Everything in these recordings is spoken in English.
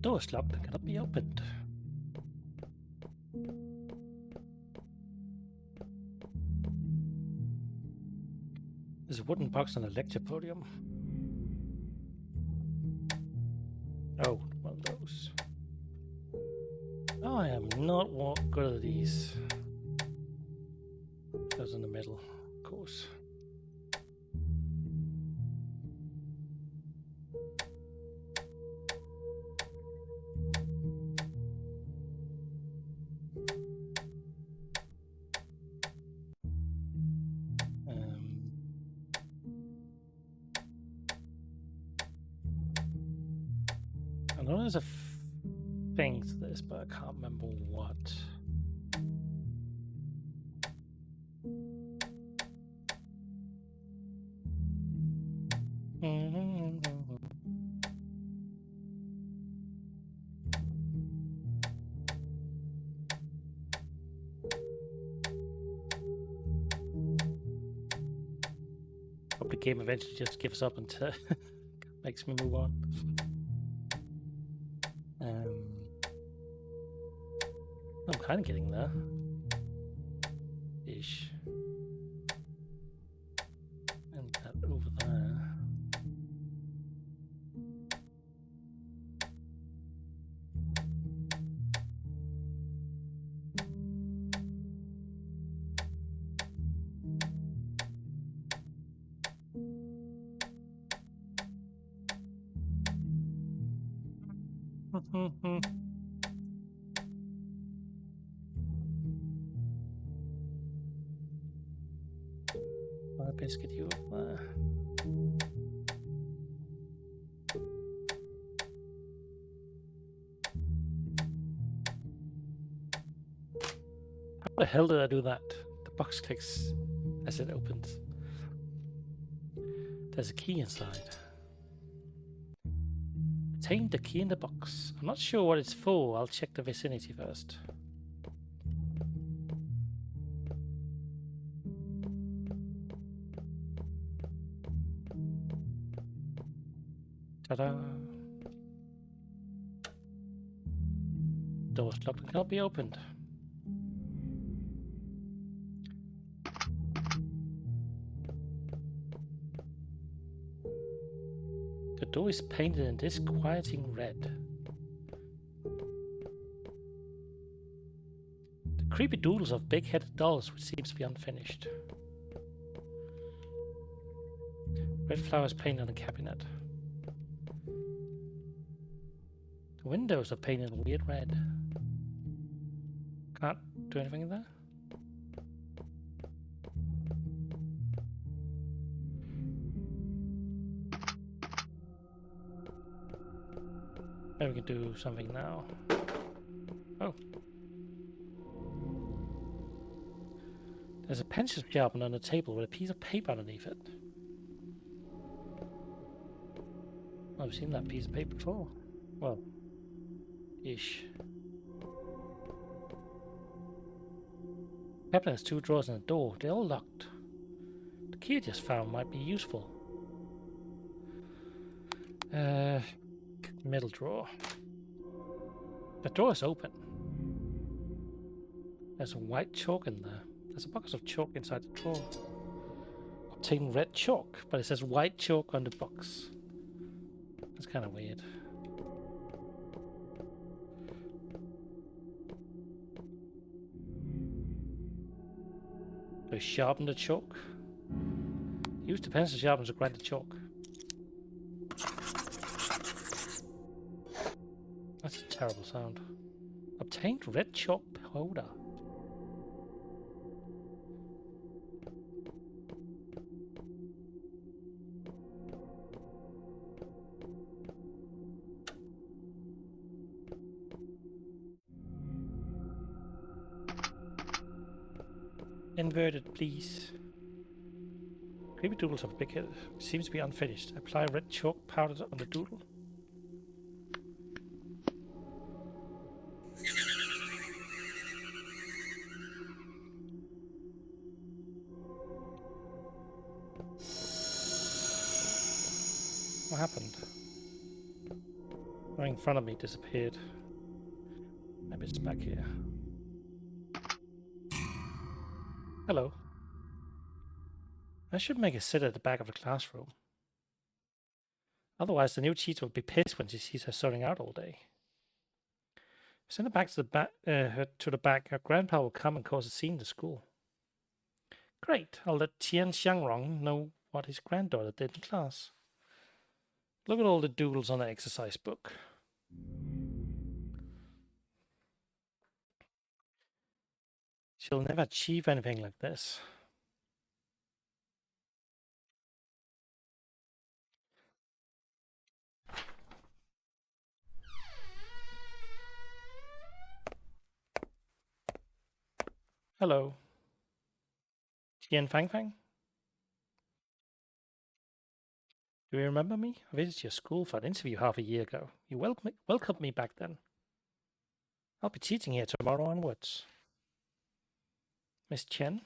Door is locked and cannot be opened. There's a wooden box on the lecture podium. Oh, one of those. I am not good at these. Those in the middle, of course. I know there's a thing to this, but I can't remember what. Hope the game eventually just gives up and makes me move on. I'm kind of getting there. Ish. And that over there. Biscuit you up there. How the hell did I do that? The box clicks as it opens. There's a key inside. Obtain the key in the box. I'm not sure what it's for. I'll check the vicinity first. Ta-da! Door's locked and cannot be opened. The door is painted in disquieting red. The creepy doodles of big-headed dolls, which seems to be unfinished. Red flowers painted on the cabinet. The windows are painted in weird red. Can't do anything in there? Maybe we can do something now. Oh. There's a pencil sharpener on the table with a piece of paper underneath it. I've seen that piece of paper before. Well, ish. The cabinet has 2 drawers and a door. They're all locked. The key I just found might be useful. Middle drawer. The door is open. There's a white chalk in there. There's a box of chalk inside the drawer. Obtain red chalk, but it says white chalk on the box. That's kind of weird. So sharpen the chalk. Use the pencil sharpener to grind the chalk. That's a terrible sound. Obtained red chalk powder. Inverted, please. Creepy doodles have a big head. Seems to be unfinished. Apply red chalk powder on the doodle. What happened? Right in front of me disappeared. Maybe it's back here. Hello. I should make her sit at the back of the classroom. Otherwise, the new teacher will be pissed when she sees her zoning out all day. Send her back to the back. Her grandpa will come and cause a scene to school. Great. I'll let Tian Xiangrong know what his granddaughter did in class. Look at all the doodles on the exercise book. She'll never achieve anything like this. Hello. Tian Fang Fang? Do you remember me? I visited your school for an interview half a year ago. You welcomed me back then. I'll be teaching here tomorrow onwards. Miss Chen?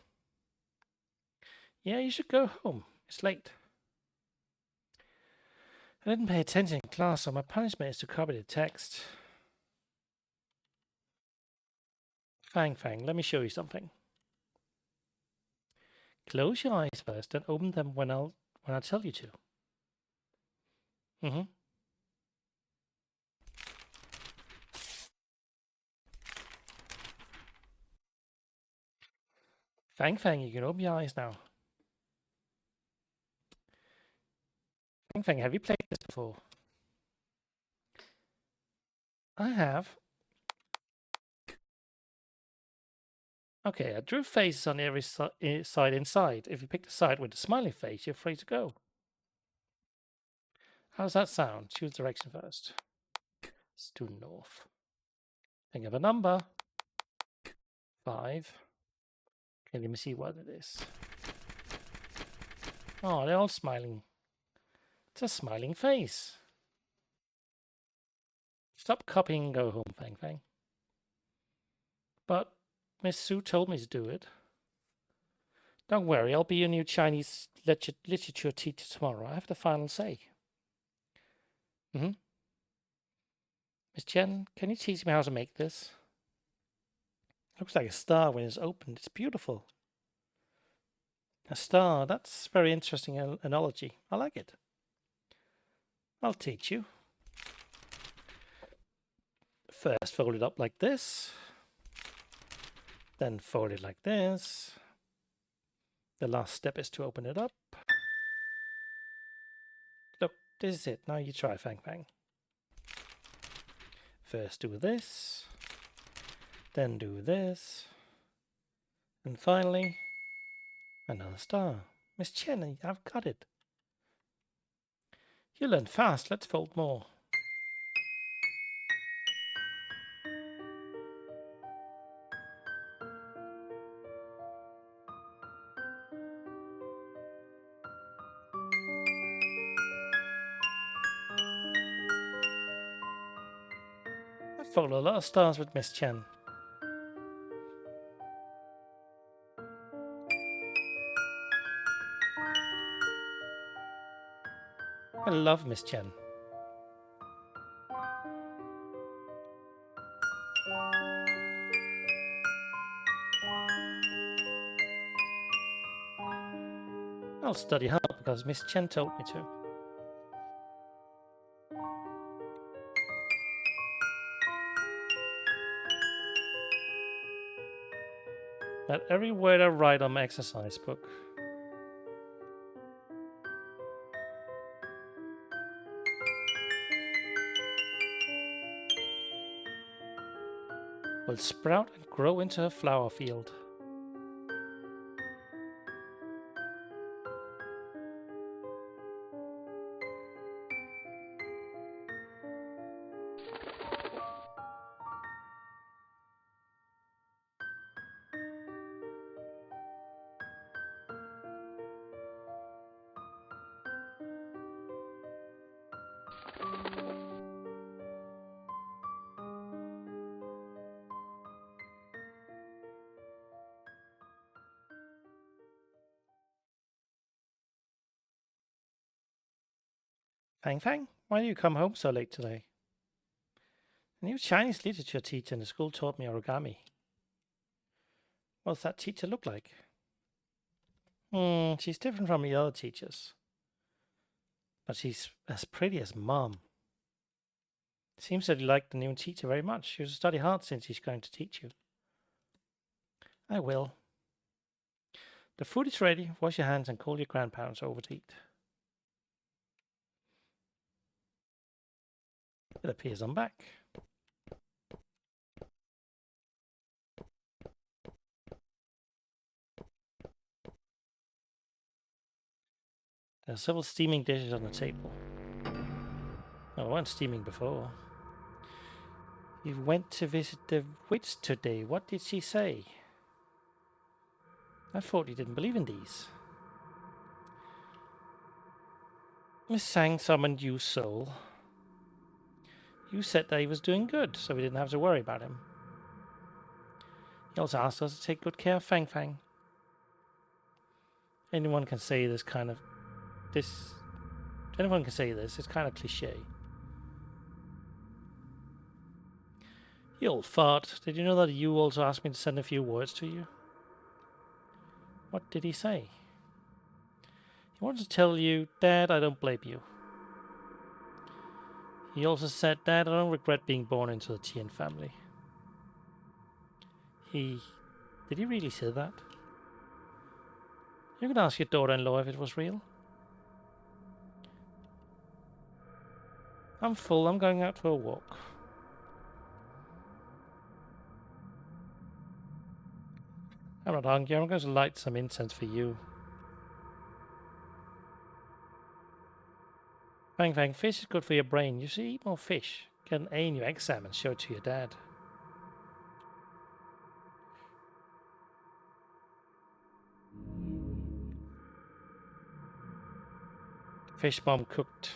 Yeah, you should go home. It's late. I didn't pay attention in class, so my punishment is to copy the text. Fang Fang, let me show you something. Close your eyes first, and open them when I tell you to. Mm-hmm. Fang Fang, you can open your eyes now. Fang Fang, have you played this before? I have. Okay, I drew faces on every side inside. If you pick the side with the smiley face, you're free to go. How does that sound? Choose direction first. It's due north. Think of a number. 5. Okay, let me see what it is. Oh, they're all smiling. It's a smiling face. Stop copying and go home, Fang Fang. But Miss Su told me to do it. Don't worry, I'll be your new Chinese literature teacher tomorrow. I have the final say. Mm-hmm. Miss Chen, can you teach me how to make this? Looks like a star when it's opened. It's beautiful. A star, that's very interesting analogy. I like it. I'll teach you. First fold it up like this. Then fold it like this. The last step is to open it up. Look, this is it. Now you try, Fang Fang. First do this. Then do this. And finally, another star. Miss Chen, I've got it. You learn fast. Let's fold more. I folded a lot of stars with Miss Chen. I love Miss Chen. I'll study hard because Miss Chen told me to. That every word I write on my exercise book. Will sprout and grow into a flower field. Fang Fang, why do you come home so late today? A new Chinese literature teacher in the school taught me origami. What does that teacher look like? She's different from the other teachers. But she's as pretty as Mom. Seems that you like the new teacher very much. You should study hard since she's going to teach you. I will. The food is ready. Wash your hands and call your grandparents over to eat. It appears I'm back. There are several steaming dishes on the table. No, they weren't steaming before. You went to visit the witch today. What did she say? I thought you didn't believe in these. Miss Sang summoned you, soul. You said that he was doing good, so we didn't have to worry about him. He also asked us to take good care of Fang Fang. Anyone can say this. Anyone can say this. It's kind of cliche. You old fart. Did you know that you also asked me to send a few words to you? What did he say? He wanted to tell you, Dad, I don't blame you. He also said, Dad, I don't regret being born into the Tien family. Did he really say that? You can ask your daughter-in-law if it was real. I'm full. I'm going out for a walk. I'm not hungry. I'm going to light some incense for you. Fang Fang, fish is good for your brain. You should eat more fish. Get an A in your exam and show it to your dad. Fish Mom cooked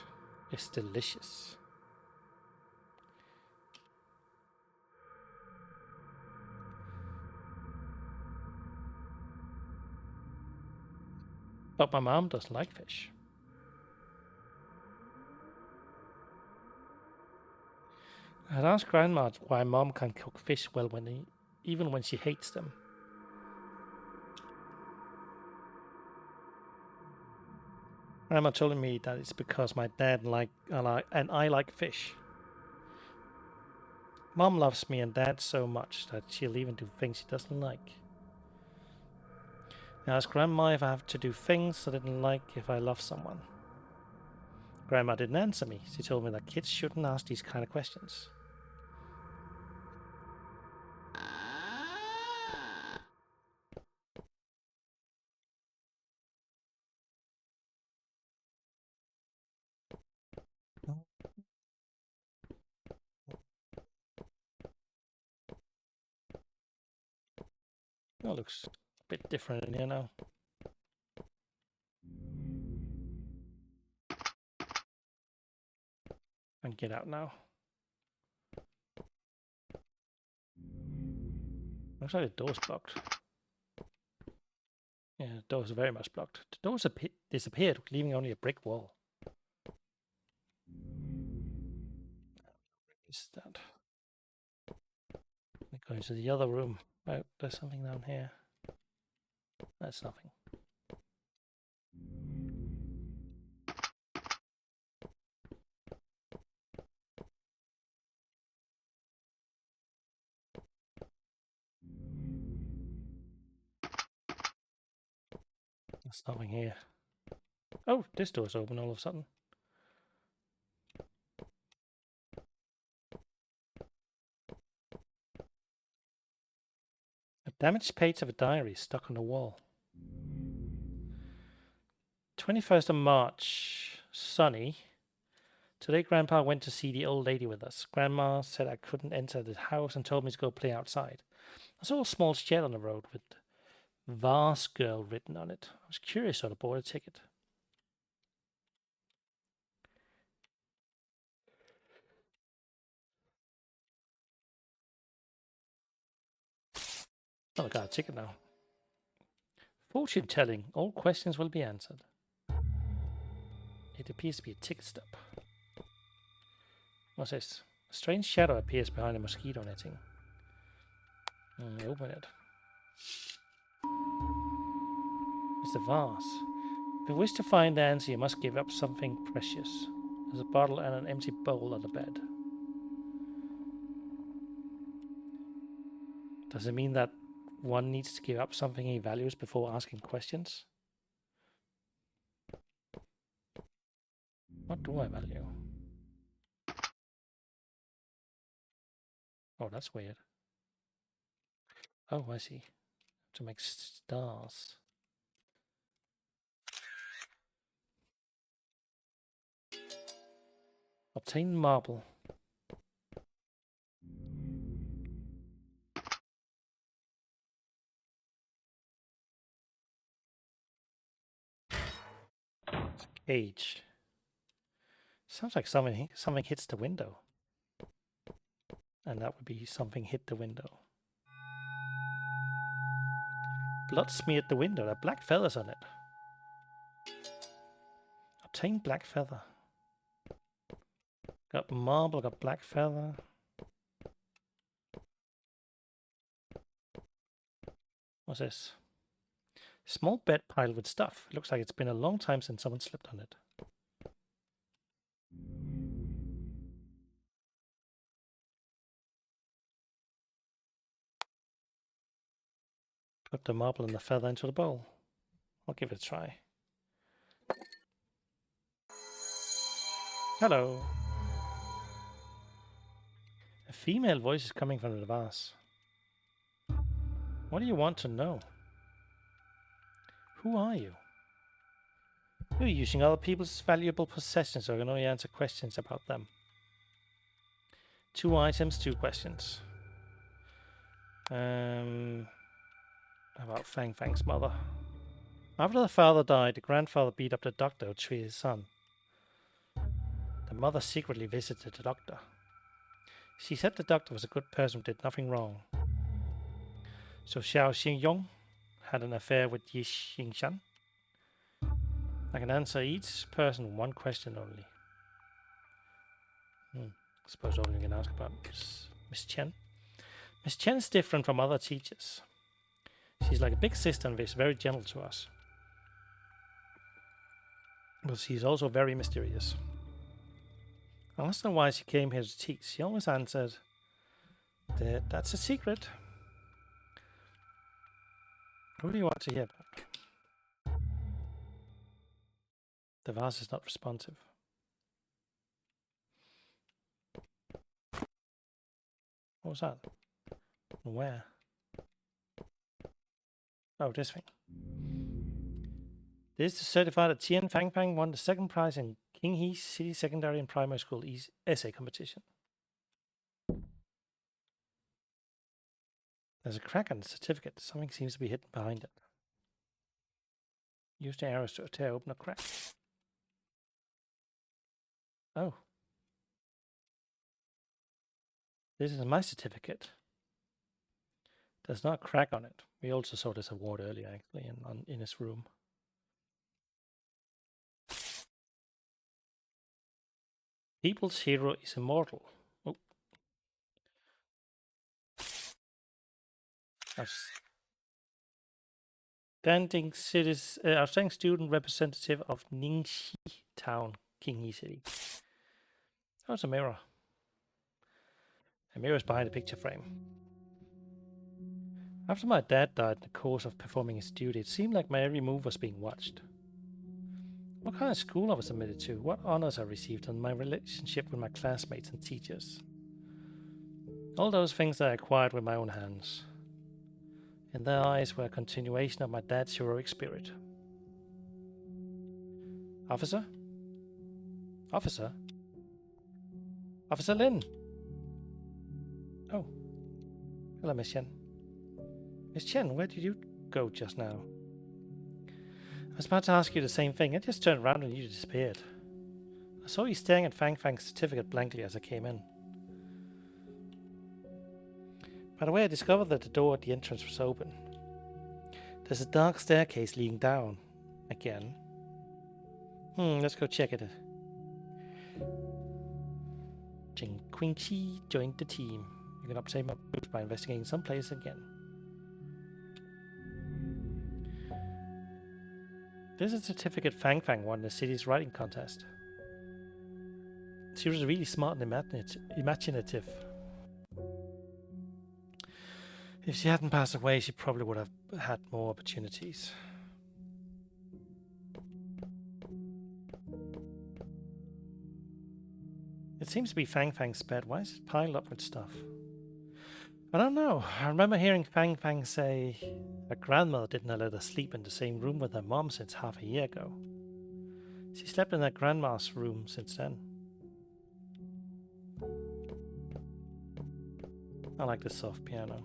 is delicious. But my mom doesn't like fish. I'd asked Grandma why Mom can cook fish well even when she hates them. Grandma told me that it's because my dad and I like fish. Mom loves me and Dad so much that she'll even do things she doesn't like. I asked Grandma if I have to do things I didn't like if I love someone. Grandma didn't answer me. She told me that kids shouldn't ask these kind of questions. That looks a bit different in here now. I can get out now. Looks like the door's blocked. Yeah, the door's very much blocked. The door's disappeared, leaving only a brick wall. What is that? We're going to the other room. Oh, there's something down here. That's nothing. There's nothing here. Oh, this door's open all of a sudden. A damaged page of a diary stuck on the wall. 21st of March. Sunny. Today Grandpa went to see the old lady with us. Grandma said I couldn't enter the house and told me to go play outside. I saw a small shed on the road with Vase Girl written on it. I was curious, so I bought a ticket. Oh, I got a ticket now. Fortune telling. All questions will be answered. It appears to be a ticket stub. What's this? A strange shadow appears behind the mosquito netting. Open it. It's the vase. If you wish to find the answer, you must give up something precious. There's a bottle and an empty bowl on the bed. Does it mean that one needs to give up something he values before asking questions? What do I value? Oh, that's weird. Oh, I see. To make stars. Obtain marble. Cage. Sounds like something hits the window. And that would be something hit the window. Blood smeared the window. There are black feathers on it. Obtain black feather. Got marble, got black feather. What's this? Small bed pile with stuff. It looks like it's been a long time since someone slept on it. Put the marble and the feather into the bowl. I'll give it a try. Hello. A female voice is coming from the vase. What do you want to know? Who are you? You're using other people's valuable possessions, so I can only answer questions about them. 2 items, 2 questions. About Fang Fang's mother. After the father died, the grandfather beat up the doctor who treated his son. The mother secretly visited the doctor. She said the doctor was a good person who did nothing wrong. So Xiao Xingyong had an affair with Yi Xingshan. I can answer each person 1 question only. I suppose only you can ask about Miss Chen. Miss Chen is different from other teachers. She's like a big sister and is very gentle to us. But she's also very mysterious. I asked her why she came here to teach. She always answered that that's a secret. Who do you want to hear about? The vase is not responsive. What was that? Where? Oh, this thing. This is certified that Tian Fang Fang won the 2nd prize in King He City Secondary and Primary School essay competition. There's a crack on the certificate. Something seems to be hidden behind it. Use the arrows to tear open a crack. Oh. This is my certificate. There's not a crack on it. We also saw this award earlier, actually, in his room. People's hero is immortal. Oh. Outstanding student representative of Ningxi Town, Qingyi City. Oh, it's a mirror. A mirror is behind the picture frame. After my dad died in the course of performing his duty, it seemed like my every move was being watched. What kind of school I was admitted to, what honors I received, and my relationship with my classmates and teachers. All those things I acquired with my own hands. In their eyes were a continuation of my dad's heroic spirit. Officer? Officer? Officer Lin! Oh. Hello, Miss Chen. Miss Chen, where did you go just now? I was about to ask you the same thing. I just turned around and you disappeared. I saw you staring at Fang Fang's certificate blankly as I came in. By the way, I discovered that the door at the entrance was open. There's a dark staircase leading down. Again. Let's go check it. Queen Chi joined the team. You can obtain more clues by investigating some place again. This is a certificate Fang Fang won the city's writing contest. She was really smart and imaginative. If she hadn't passed away, she probably would have had more opportunities. It seems to be Fang Fang's bed. Why is it piled up with stuff? I don't know. I remember hearing Fang Fang say her grandmother didn't let her sleep in the same room with her mom since half a year ago. She slept in her grandma's room since then. I like the soft piano.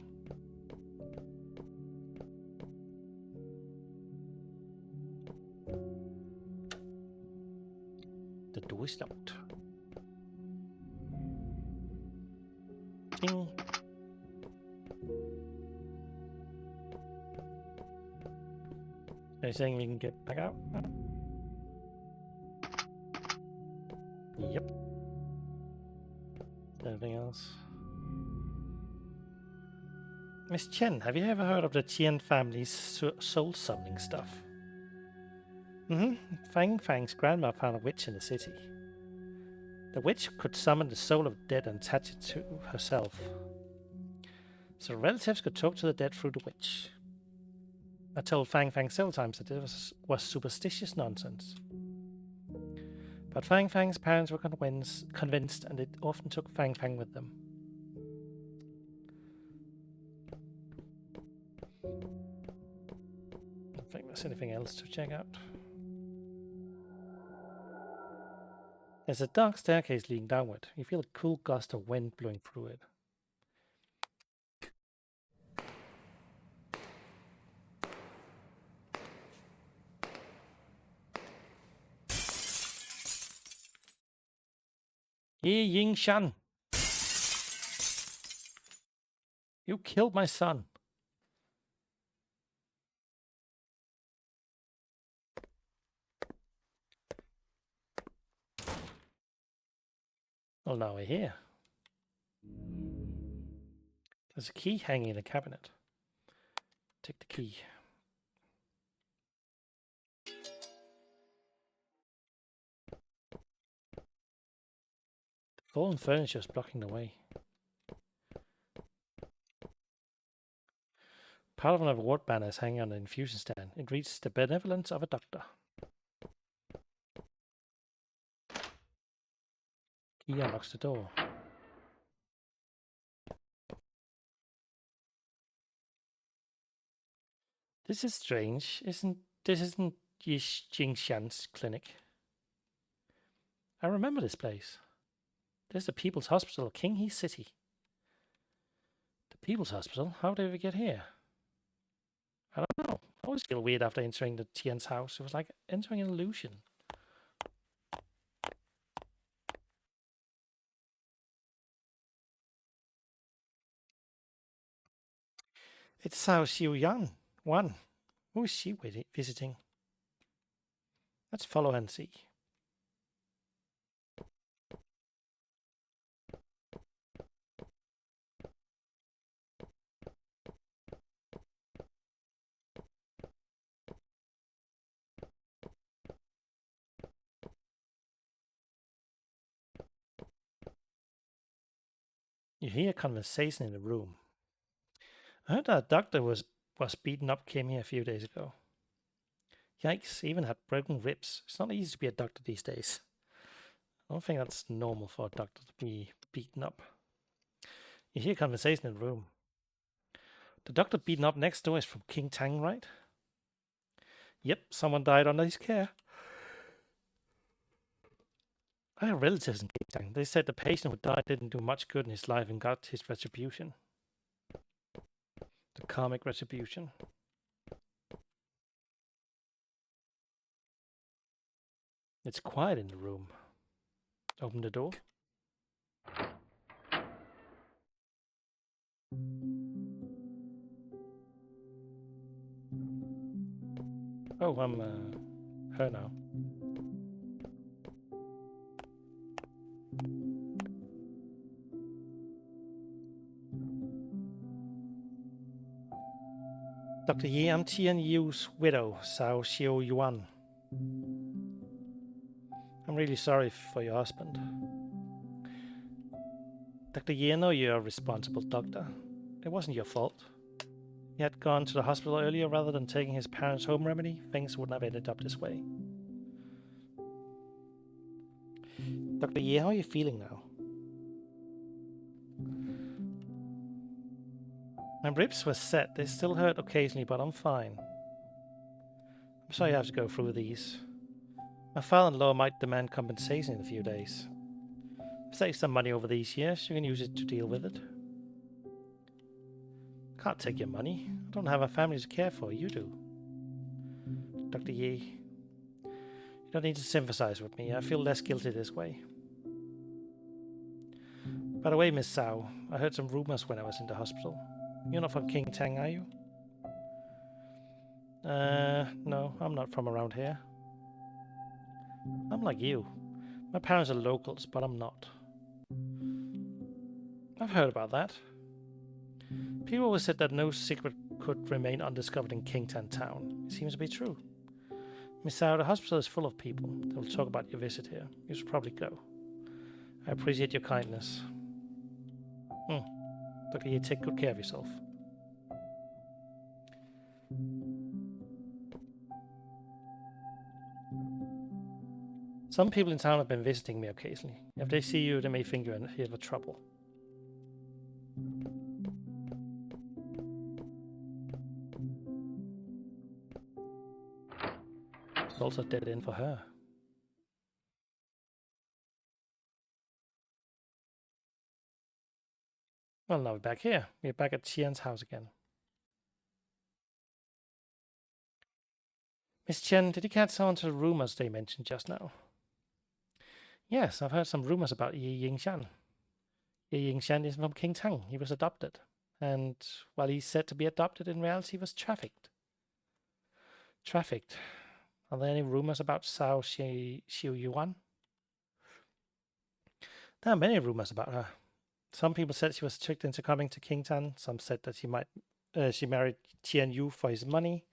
The door is locked. Ding. Are you saying we can get back out? Yep. Anything else? Miss Chen, have you ever heard of the Chen family's soul summoning stuff? Fang Fang's grandma found a witch in the city. The witch could summon the soul of the dead and attach it to herself. So relatives could talk to the dead through the witch. I told Fang Fang several times that this was superstitious nonsense. But Fang Fang's parents were convinced, and it often took Fang Fang with them. I don't think there's anything else to check out. There's a dark staircase leading downward. You feel a cool gust of wind blowing through it. Yi Ying Shan! You killed my son! Well, now we're here. There's a key hanging in a cabinet. Take the key. The fallen furniture is blocking the way. Part of an award banner is hanging on the infusion stand. It reads, "The benevolence of a doctor." Key unlocks the door. This is strange. This isn't Yi Jingshan's clinic. I remember this place. This is the People's Hospital, King He City. The People's Hospital? How did we get here? I don't know. I always feel weird after entering the Tian's house. It was like entering an illusion. It's Sao Xiu Yan. One. Who is she visiting? Let's follow and see. You hear a conversation in the room. I heard that a doctor was beaten up, came here a few days ago. Yikes, even had broken ribs. It's not easy to be a doctor these days. I don't think that's normal for a doctor to be beaten up. You hear a conversation in the room. The doctor beaten up next door is from King Tang, right? Yep, someone died under his care. I have relatives in King Tang. They said the patient who died didn't do much good in his life and got his retribution. The karmic retribution. It's quiet in the room. Open the door. Oh, I'm her now. Dr. Yi, I'm Tian Yu's widow, Sao Xiao Yuan. I'm really sorry for your husband. Dr. Yi, I know you're a responsible doctor. It wasn't your fault. He had gone to the hospital earlier rather than taking his parents' home remedy. Things wouldn't have ended up this way. Dr. Yi, how are you feeling now? My ribs were set. They still hurt occasionally, but I'm fine. I'm sorry you have to go through these. My father-in-law might demand compensation in a few days. I've saved some money over these years. You can use it to deal with it. Can't take your money. I don't have a family to care for. You do. Dr. Yi, you don't need to sympathize with me. I feel less guilty this way. By the way, Miss Sao, I heard some rumors when I was in the hospital. You're not from King Tang, are you? No, I'm not from around here. I'm like you. My parents are locals, but I'm not. I've heard about that. People always said that no secret could remain undiscovered in Kingtan Town. It seems to be true. Miss Sao, the hospital is full of people. They will talk about your visit here. You should probably go. I appreciate your kindness. Dr. Yi, take good care of yourself. Some people in town have been visiting me occasionally. If they see you, they may think you're in here for trouble. It's also a dead end for her. Well, now we're back here. We're back at Qian's house again. Miss Chen, did you catch on to the rumors they mentioned just now? Yes, I've heard some rumors about Yi Yingshan. Yi Yingshan isn't from King Tang. He was adopted. And while he's said to be adopted, in reality he was trafficked. Trafficked? Are there any rumors about Sao Xiu Yuan? There are many rumors about her. Some people said she was tricked into coming to Kingtan. Some said that she married Tian Yu for his money.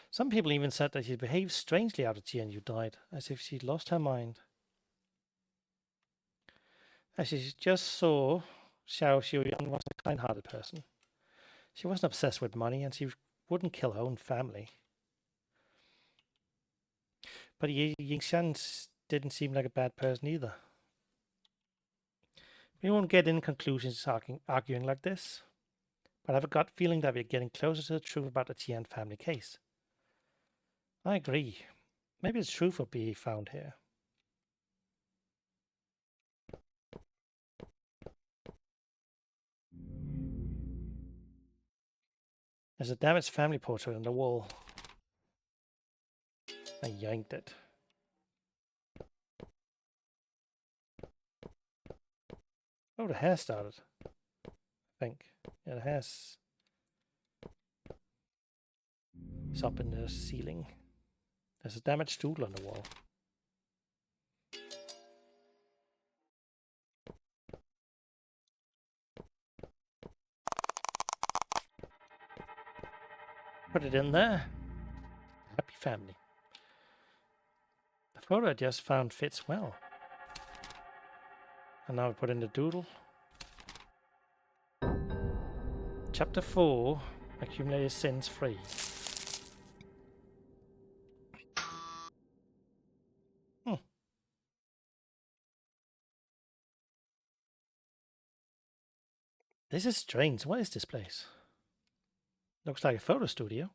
Some people even said that she behaved strangely after Tian Yu died, as if she'd lost her mind. As she just saw, Xiao Xiuyan was a kind-hearted person. She wasn't obsessed with money, and she wouldn't kill her own family. But Yi Yingshan didn't seem like a bad person either. We won't get in conclusions arguing like this, but I have a gut feeling that we're getting closer to the truth about the Tian family case. I agree. Maybe the truth will be found here. There's a damaged family portrait on the wall. I yanked it. Oh, the hair started. I think. Yeah, the hair's up in the ceiling. There's a damaged stool on the wall. Put it in there. Happy family. The photo I just found fits well. And now we put in the doodle. Chapter 4, Accumulated Sins Free. This is strange. What is this place? Looks like a photo studio.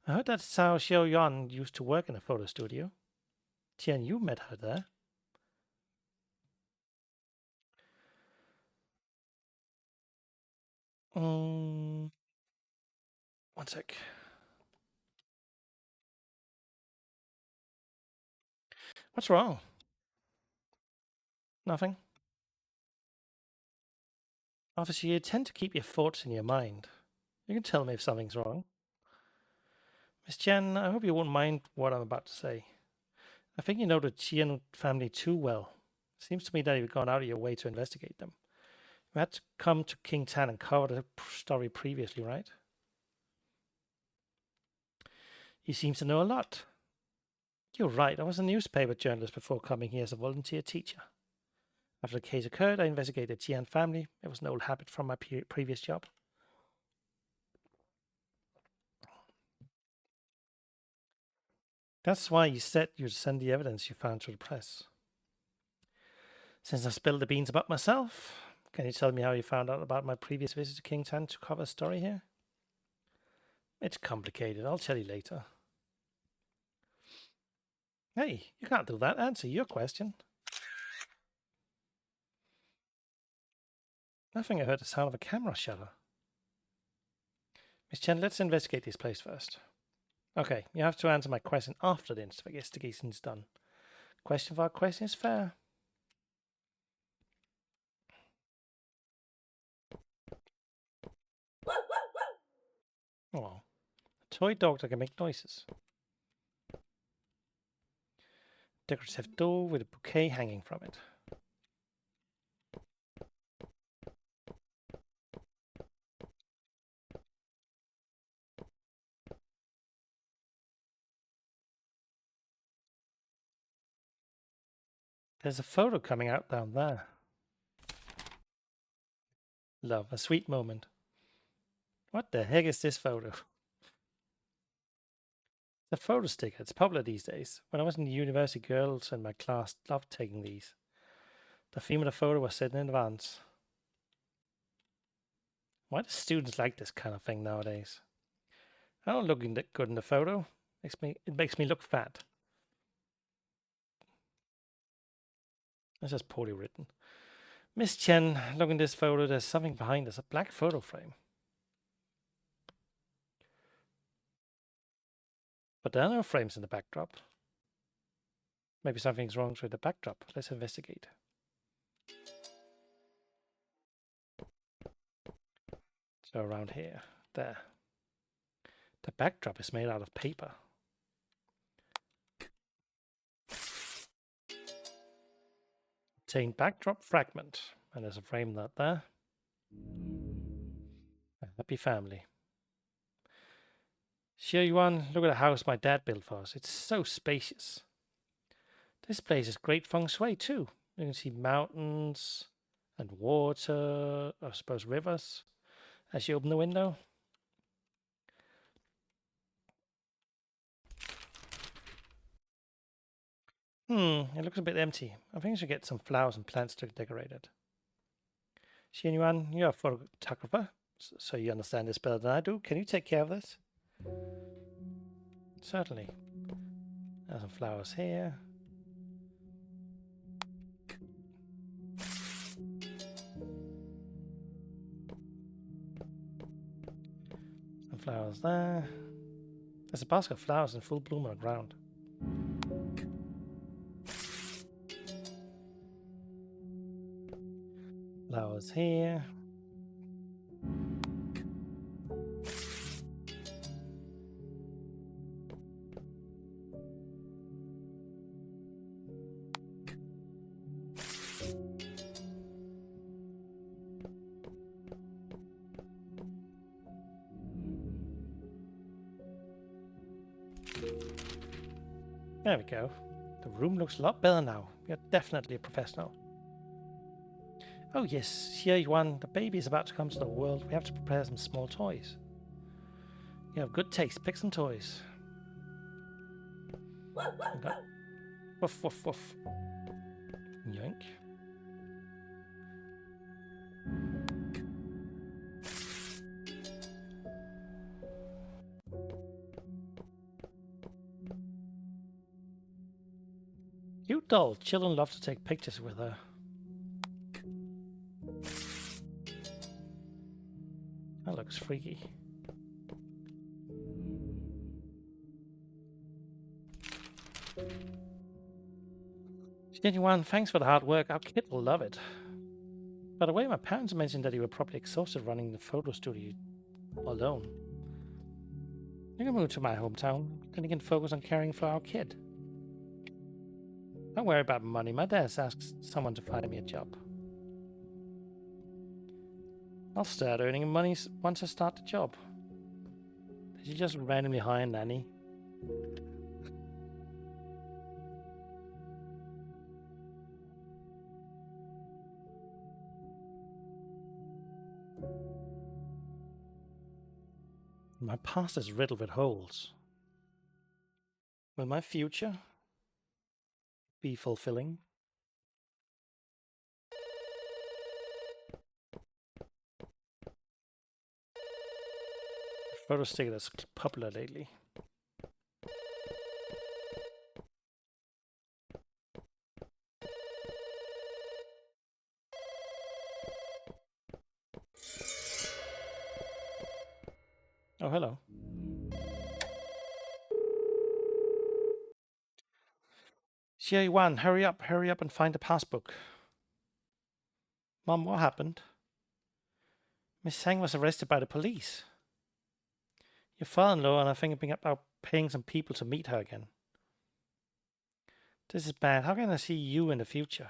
I heard that Cao Xiaoyuan used to work in a photo studio. Tian Yu met her there. One sec. What's wrong? Nothing. Officer, you tend to keep your thoughts in your mind. You can tell me if something's wrong. Miss Chen, I hope you won't mind what I'm about to say. I think you know the Qian family too well. It seems to me that you've gone out of your way to investigate them. You had to come to King Tan and cover the story previously, right? You seem to know a lot. You're right, I was a newspaper journalist before coming here as a volunteer teacher. After the case occurred, I investigated Tian family. It was an old habit from my previous job. That's why you said you'd send the evidence you found to the press. Since I spilled the beans about myself, can you tell me how you found out about my previous visit to Kingstown to cover a story here? It's complicated. I'll tell you later. Hey, you can't do that. Answer your question. I think I heard the sound of a camera shutter. Miss Chen, let's investigate this place first. Okay, you have to answer my question after the investigation is done. Question for a question is fair. Oh, a toy dog that can make noises. Decorative door with a bouquet hanging from it. There's a photo coming out down there. Love, a sweet moment. What the heck is this photo? The photo sticker. It's popular these days. When I was in the university, girls in my class loved taking these. The theme of the photo was set in advance. Why do students like this kind of thing nowadays? I don't look good in the photo. It makes me look fat. This is poorly written. Miss Chen, look in this photo. There's something behind us. A black photo frame. But there are no frames in the backdrop. Maybe something's wrong with the backdrop. Let's investigate. So around here. There. The backdrop is made out of paper. Obtain backdrop fragment. And there's a frame that there. A happy family. Xie Yuan, look at the house my dad built for us. It's so spacious. This place is great feng shui too. You can see mountains and water, I suppose rivers, as you open the window. It looks a bit empty. I think I should get some flowers and plants to decorate it. Xie Yuan, you're a photographer, so you understand this better than I do. Can you take care of this? Certainly. There's some flowers here. Some flowers there. There's a basket of flowers in full bloom on the ground. Flowers here. There we go. The room looks a lot better now. You're definitely a professional. Oh yes, Xie Yuan, the baby is about to come to the world. We have to prepare some small toys. You have good taste. Pick some toys. Okay. Woof, woof, woof. Yoink. Cute doll. Children love to take pictures with her. That looks freaky. Xie Yuan, thanks for the hard work. Our kid will love it. By the way, my parents mentioned that you were probably exhausted running the photo studio alone. You can move to my hometown, then you can focus on caring for our kid. Don't worry about money. My dad asked someone to find me a job. I'll start earning money once I start the job. Did you just randomly hire a nanny? My past is riddled with holes. Will my future be fulfilling? Photo sticker that's popular lately. Oh, hello. Xie hurry up and find the passbook. Mom, what happened? Miss Sang was arrested by the police. Your father-in-law and I think about paying some people to meet her again. This is bad. How can I see you in the future?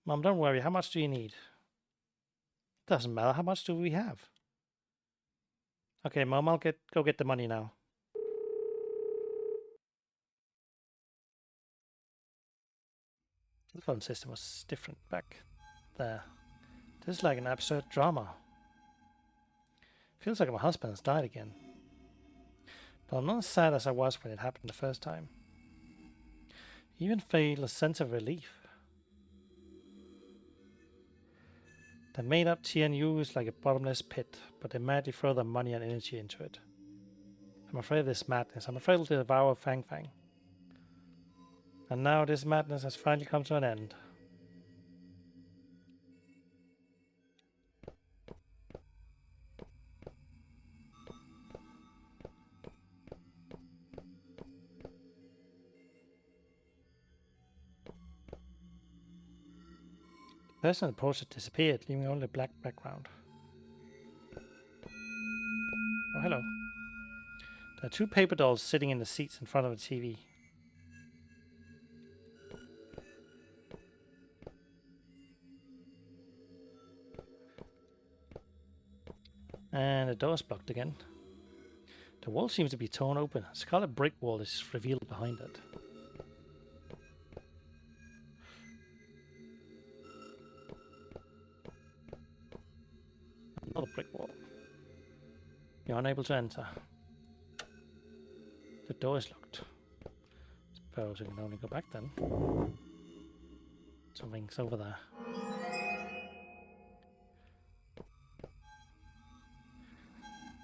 Mom, don't worry. How much do you need? Doesn't matter. How much do we have? Okay, Mom, I'll go get the money now. The phone system was different back there. This is like an absurd drama. Feels like my husband has died again. But I'm not as sad as I was when it happened the first time. I even feel a sense of relief. The made-up TNU is like a bottomless pit, but they madly throw their money and energy into it. I'm afraid of this madness. I'm afraid it'll devour Fang Fang. And now this madness has finally come to an end. The person in the portrait disappeared, leaving only a black background. Oh, hello. There are two paper dolls sitting in the seats in front of the TV. And the door is blocked again. The wall seems to be torn open. A scarlet brick wall is revealed behind it. Another brick wall. You're unable to enter. The door is locked. Suppose I can only go back then. Something's over there.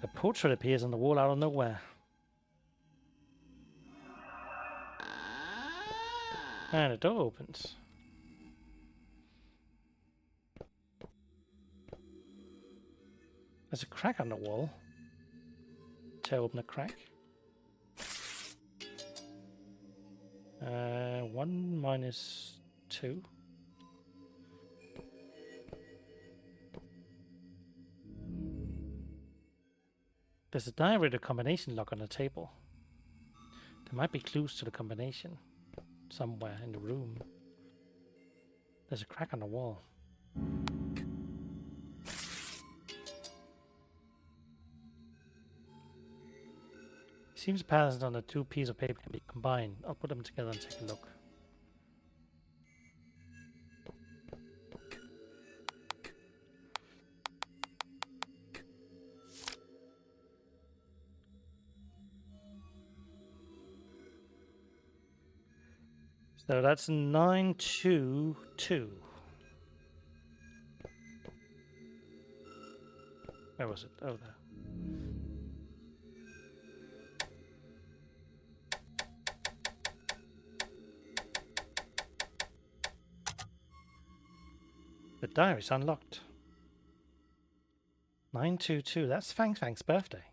A portrait appears on the wall out of nowhere. And the door opens. There's a crack on the wall. Tear open a crack. 1 minus 2. There's a diary with a combination lock on the table. There might be clues to the combination somewhere in the room. There's a crack on the wall. Seems the patterns on the two pieces of paper can be combined. I'll put them together and take a look. So that's 922. Where was it? Oh, there. The diary's unlocked. 922. That's Fang Fang's birthday.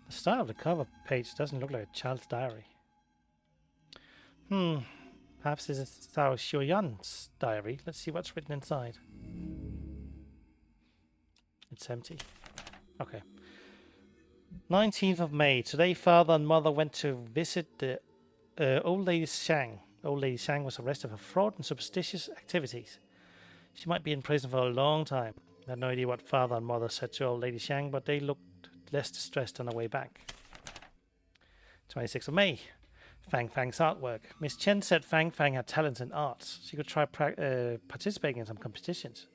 The style of the cover page doesn't look like a child's diary. Perhaps this is Cao Xiuyan's diary. Let's see what's written inside. It's empty. Okay. 19th of May. Today, father and mother went to visit the old lady Shang. Old lady Shang was arrested for fraud and superstitious activities. She might be in prison for a long time. I had no idea what father and mother said to old lady Shang, but they looked less distressed on the way back. 26th of May. Fang Fang's artwork. Miss Chen said Fang Fang had talents in arts. She could try participating in some competitions.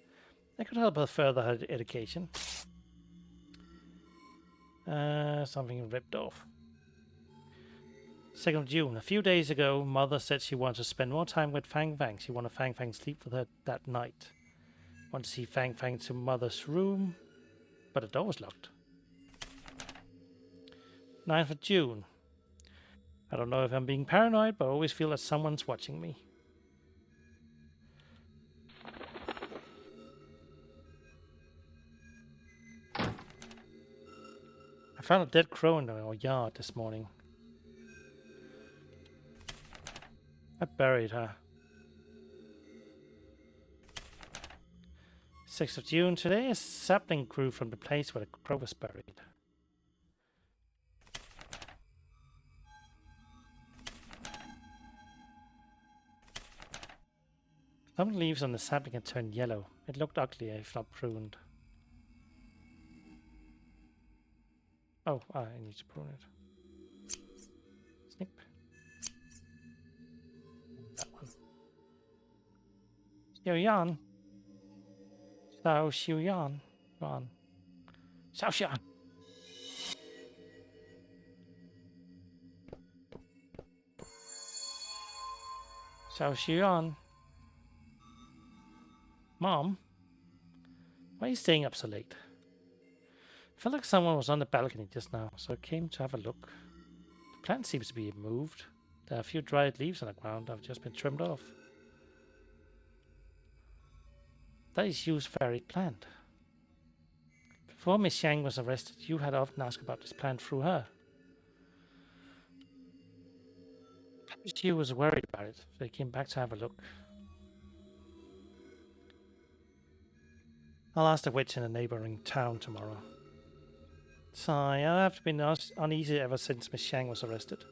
That could help her further her education. Something ripped off. 2nd of June. A few days ago, Mother said she wanted to spend more time with Fang Fang. She wanted Fang Fang to sleep with her that night. Want to see Fang Fang to Mother's room, but the door was locked. 9th of June. I don't know if I'm being paranoid, but I always feel that someone's watching me. I found a dead crow in our yard this morning. I buried her. 6th of June. Today a sapling grew from the place where the crow was buried. Some leaves on the sapling had turned yellow. It looked ugly if not pruned. Oh, I need to prune it. Snip. That one. Xiao Yan. Xiao Yan. Yan. Xiao Xian. Xiao Xian. Mom? Why are you staying up so late? I felt like someone was on the balcony just now, so I came to have a look. The plant seems to be moved. There are a few dried leaves on the ground that have just been trimmed off. That is Yu's fairy plant. Before Miss Xiang was arrested, Yu had often asked about this plant through her. Yu was worried about it, so he came back to have a look. I'll ask the witch in a neighbouring town tomorrow. Sigh, I've been uneasy ever since Miss Xiang was arrested.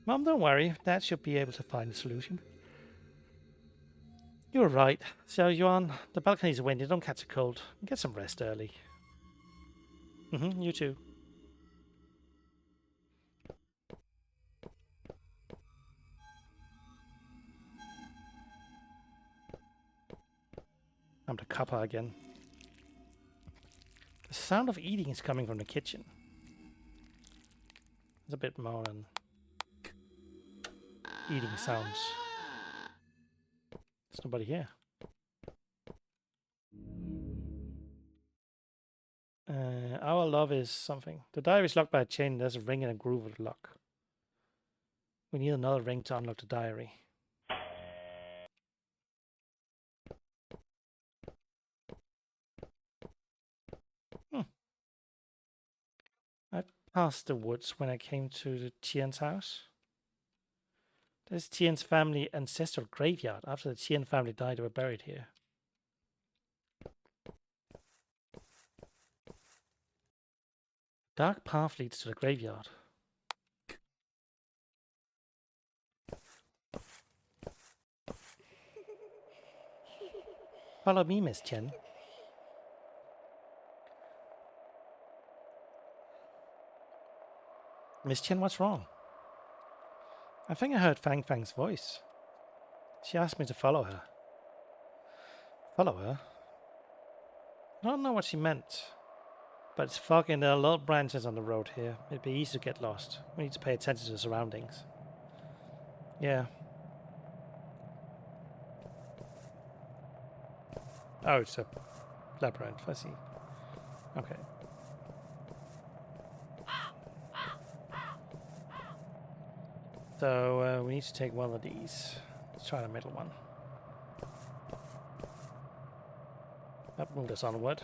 Mom, don't worry. Dad should be able to find a solution. You're right. Xiao Yuan, the balcony's windy. Don't catch a cold. Get some rest early. You too. I'm the kappa again. The sound of eating is coming from the kitchen. There's a bit more than eating sounds. There's nobody here. Our love is something. The diary is locked by a chain. There's a ring and a groove of the lock. We need another ring to unlock the diary. I passed the woods when I came to the Tian's house. There's Tian's family ancestral graveyard. After the Tian family died, they were buried here. Dark path leads to the graveyard. Follow me, Miss Chen. Miss Chen, what's wrong? I think I heard Fang Fang's voice. She asked me to follow her. Follow her? I don't know what she meant. But it's foggy and there are a lot of branches on the road here. It'd be easy to get lost. We need to pay attention to the surroundings. Yeah. Oh, it's a labyrinth. I see. Okay. So we need to take one of these. Let's try the middle one. That moved us onward.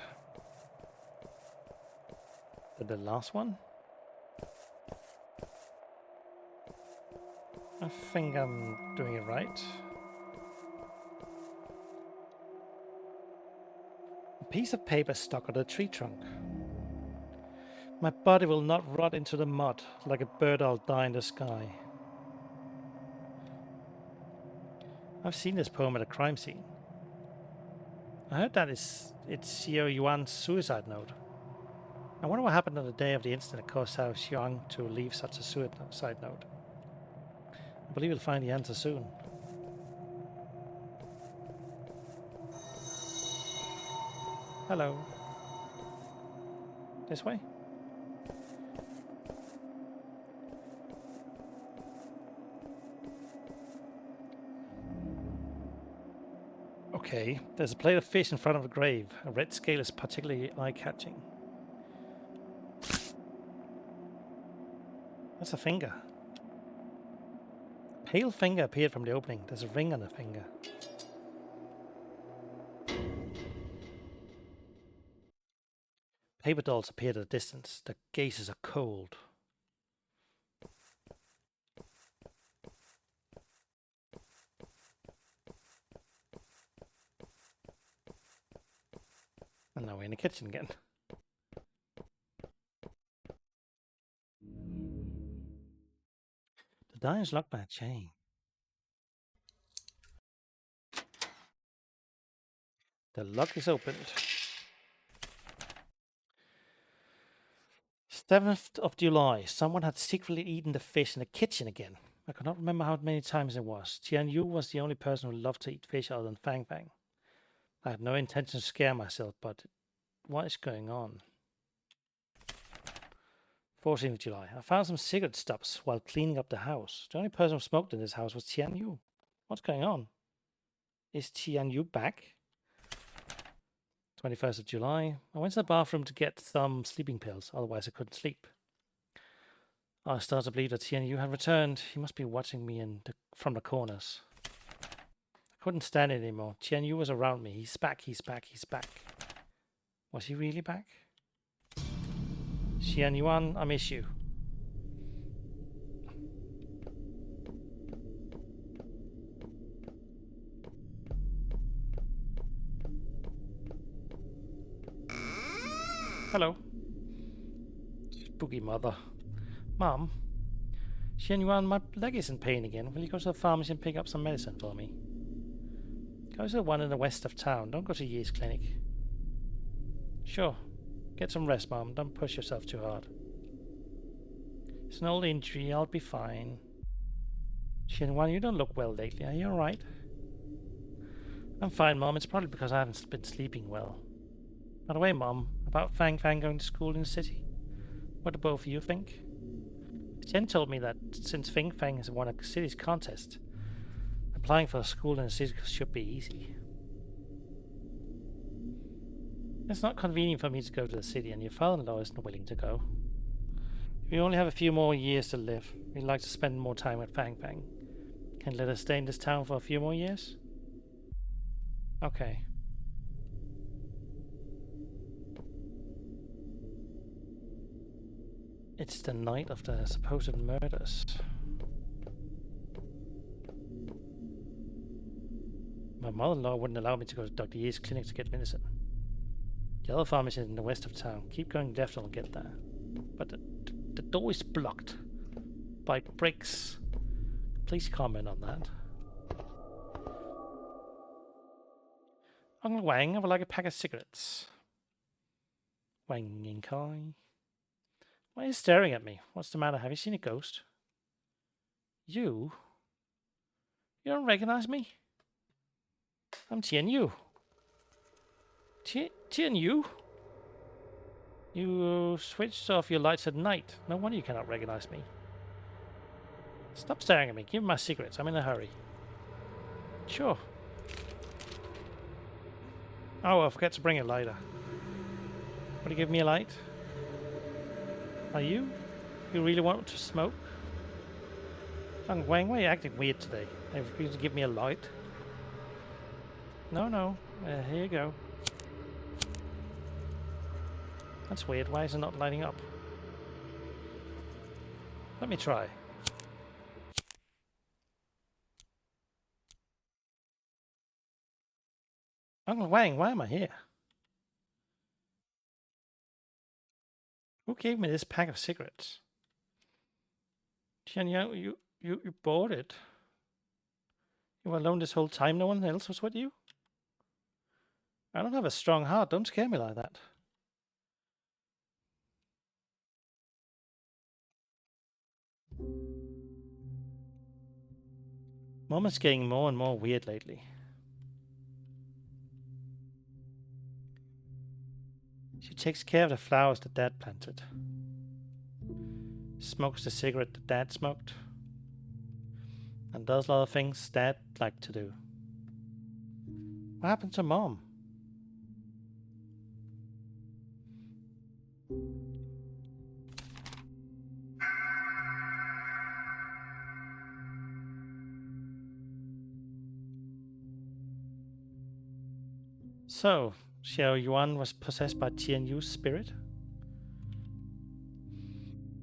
The last one? I think I'm doing it right. A piece of paper stuck on a tree trunk. My body will not rot into the mud. Like a bird, I'll die in the sky. I've seen this poem at a crime scene. I heard that it's Xiao Yuan's suicide note. I wonder what happened on the day of the incident that caused Xiao Xiang to leave such a suicide note. I believe we'll find the answer soon. Hello. This way? Okay, there's a plate of fish in front of the grave. A red scale is particularly eye-catching. That's a finger. A pale finger appeared from the opening. There's a ring on the finger. Paper dolls appeared at a distance. Their gazes are cold. And now we're in the kitchen again. The door is locked by a chain. The lock is opened. 7th of July. Someone had secretly eaten the fish in the kitchen again. I cannot remember how many times it was. Tian Yu was the only person who loved to eat fish other than Fang Fang. I had no intention to scare myself, but what is going on? 14th of July. I found some cigarette stubs while cleaning up the house. The only person who smoked in this house was Tian Yu. What's going on? Is Tian Yu back? 21st of July. I went to the bathroom to get some sleeping pills, otherwise I couldn't sleep. I started to believe that Tian Yu had returned. He must be watching me from the corners. I couldn't stand it anymore. Tian Yu was around me. He's back, he's back, he's back. Was he really back? Xian Yuan, I miss you. Hello. Spooky mother. Mom, Xian Yuan, my leg is in pain again. Will you go to the pharmacy and pick up some medicine for me? Go to the one in the west of town. Don't go to Yi's clinic. Sure. Get some rest, Mom. Don't push yourself too hard. It's an old injury. I'll be fine. Xian Yuan, you don't look well lately. Are you alright? I'm fine, Mom. It's probably because I haven't been sleeping well. By the way, Mom, about Fang Fang going to school in the city. What do both of you think? Jen told me that since Fang Fang has won a city's contest, applying for a school in the city should be easy. It's not convenient for me to go to the city, and your father-in-law isn't willing to go. We only have a few more years to live. We'd like to spend more time with Fang Fang. Can you let us stay in this town for a few more years? Okay. It's the night of the supposed murders. My mother-in-law wouldn't allow me to go to Dr. Yi's clinic to get medicine. The other pharmacy is in the west of town. Keep going left and I'll get there. But the door is blocked by bricks. Please comment on that. Uncle Wang, I would like a pack of cigarettes. Wang Yingkai. Why are you staring at me? What's the matter? Have you seen a ghost? You? You don't recognize me? I'm Tian Yu. Tian Yu? You switched off your lights at night. No wonder you cannot recognize me. Stop staring at me. Give me my cigarettes. I'm in a hurry. Sure. Oh, I forgot to bring a lighter. Will you give me a light? Are you? You really want to smoke? Wang, why are you acting weird today? Are you going to give me a light? No. Here you go. That's weird. Why is it not lighting up? Let me try. Uncle Wang, why am I here? Who gave me this pack of cigarettes? Tian Yu, you bought it. You were alone this whole time. No one else was with you? I don't have a strong heart. Don't scare me like that. Mom is getting more and more weird lately. She takes care of the flowers that Dad planted. Smokes the cigarette that Dad smoked. And does a lot of things Dad liked to do. What happened to Mom? So, Xiao Yuan was possessed by Tian Yu's spirit?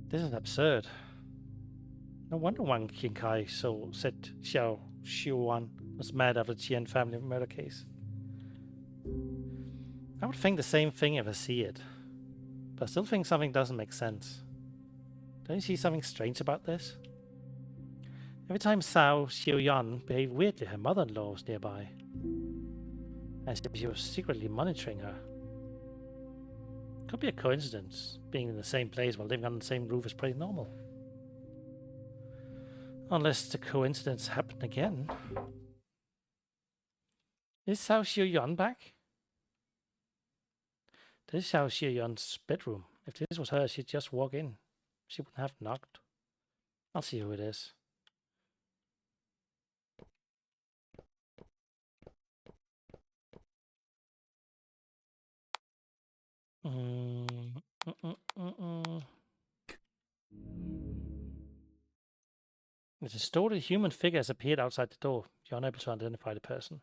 This is absurd. No wonder Wang Qingkai said Xiao Yuan was mad after the Tian family murder case. I would think the same thing if I see it, but I still think something doesn't make sense. Don't you see something strange about this? Every time Cao Xiuyan behaved weirdly, her mother-in-law was nearby, as if she was secretly monitoring her. Could be a coincidence. Being in the same place while living under the same roof is pretty normal. Unless the coincidence happened again. Is Cao Xiuyan back? This is Cao Xiuyan's bedroom. If this was her, she'd just walk in. She wouldn't have knocked. I'll see who it is. A distorted human figure has appeared outside the door. You're unable to identify the person.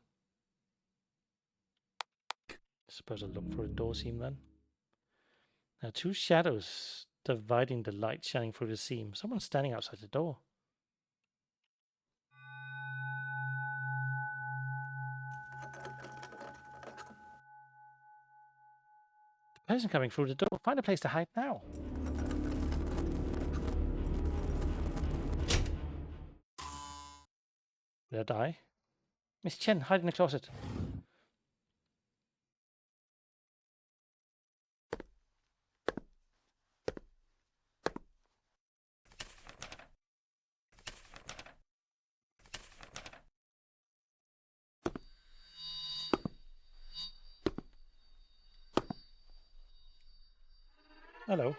Suppose I'll look for a door seam then. There are two shadows dividing the light shining through the seam. Someone's standing outside the door. The person coming through the door. Find a place to hide now. Did I die? Miss Chen, hide in the closet. Hello.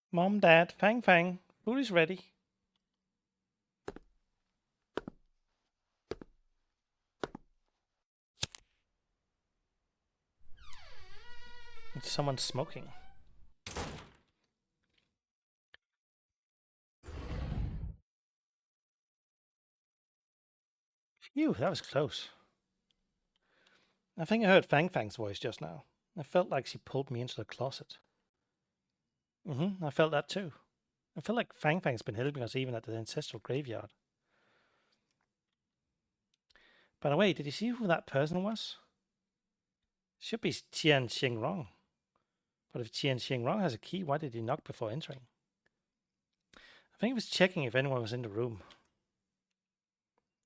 Mom, Dad, Fang Fang, food is ready. Someone's smoking. Phew, that was close. I think I heard Fang Fang's voice just now. I felt like she pulled me into the closet. I felt that too. I feel like Fang Fang's been helping us even at the ancestral graveyard. By the way, did you see who that person was? Should be Tian Xingrong. But if Tian Xingrong has a key, why did he knock before entering? I think he was checking if anyone was in the room.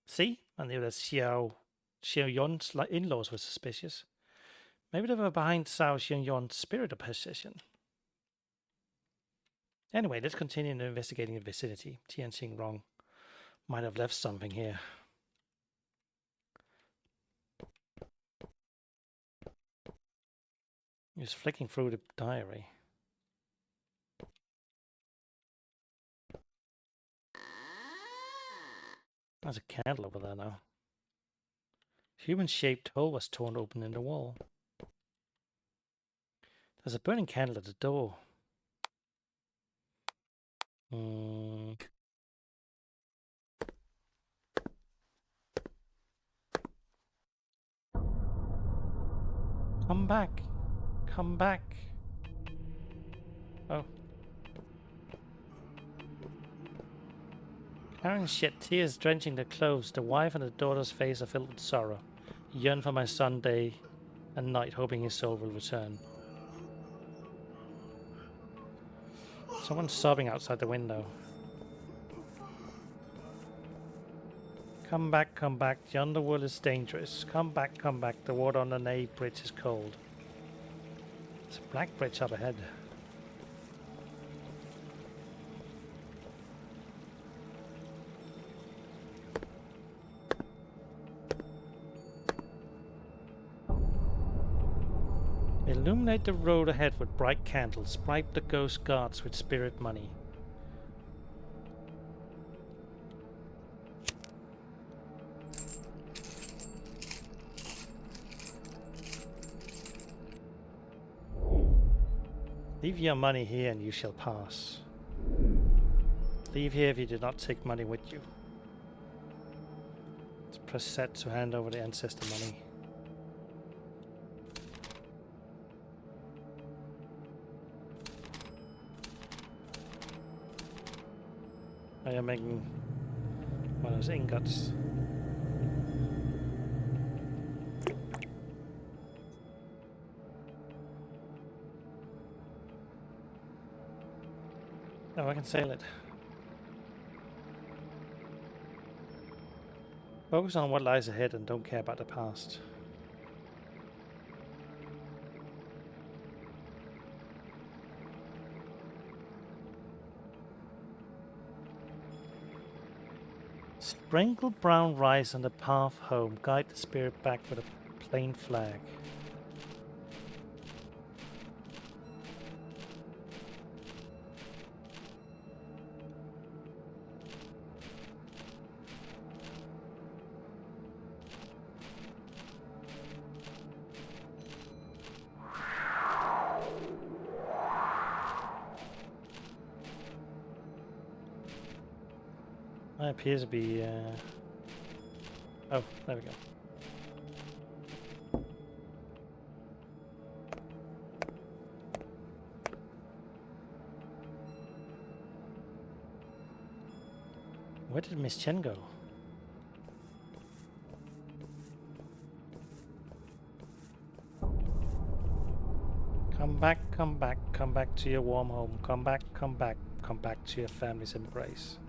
See? I knew that Xiao Yun's in-laws were suspicious. Maybe they were behind Xiao Yun's spirit of possession. Anyway, let's continue investigating the vicinity. Tian Xingrong might have left something here. He was flicking through the diary. There's a candle over there now. Human-shaped hole was torn open in the wall. There's a burning candle at the door. Come back. Come back. Oh. Karen shed tears drenching the clothes. The wife and the daughter's face are filled with sorrow. I yearn for my son day and night, hoping his soul will return. Someone's sobbing outside the window. Come back, come back. The underworld is dangerous. Come back, come back. The water on the Ney Bridge is cold. There's a black bridge up ahead. Illuminate the road ahead with bright candles. Bribe the ghost guards with spirit money. Leave your money here and you shall pass. Leave here if you do not take money with you. Let's press set to hand over the ancestor money. I am making one of those ingots. Oh, I can sail it. Focus on what lies ahead and don't care about the past. Sprinkle brown rice on the path home. Guide the spirit back with a plain flag. That appears to be... Oh, there we go. Where did Miss Chen go? Come back, come back, come back to your warm home. Come back, come back, come back to your family's embrace.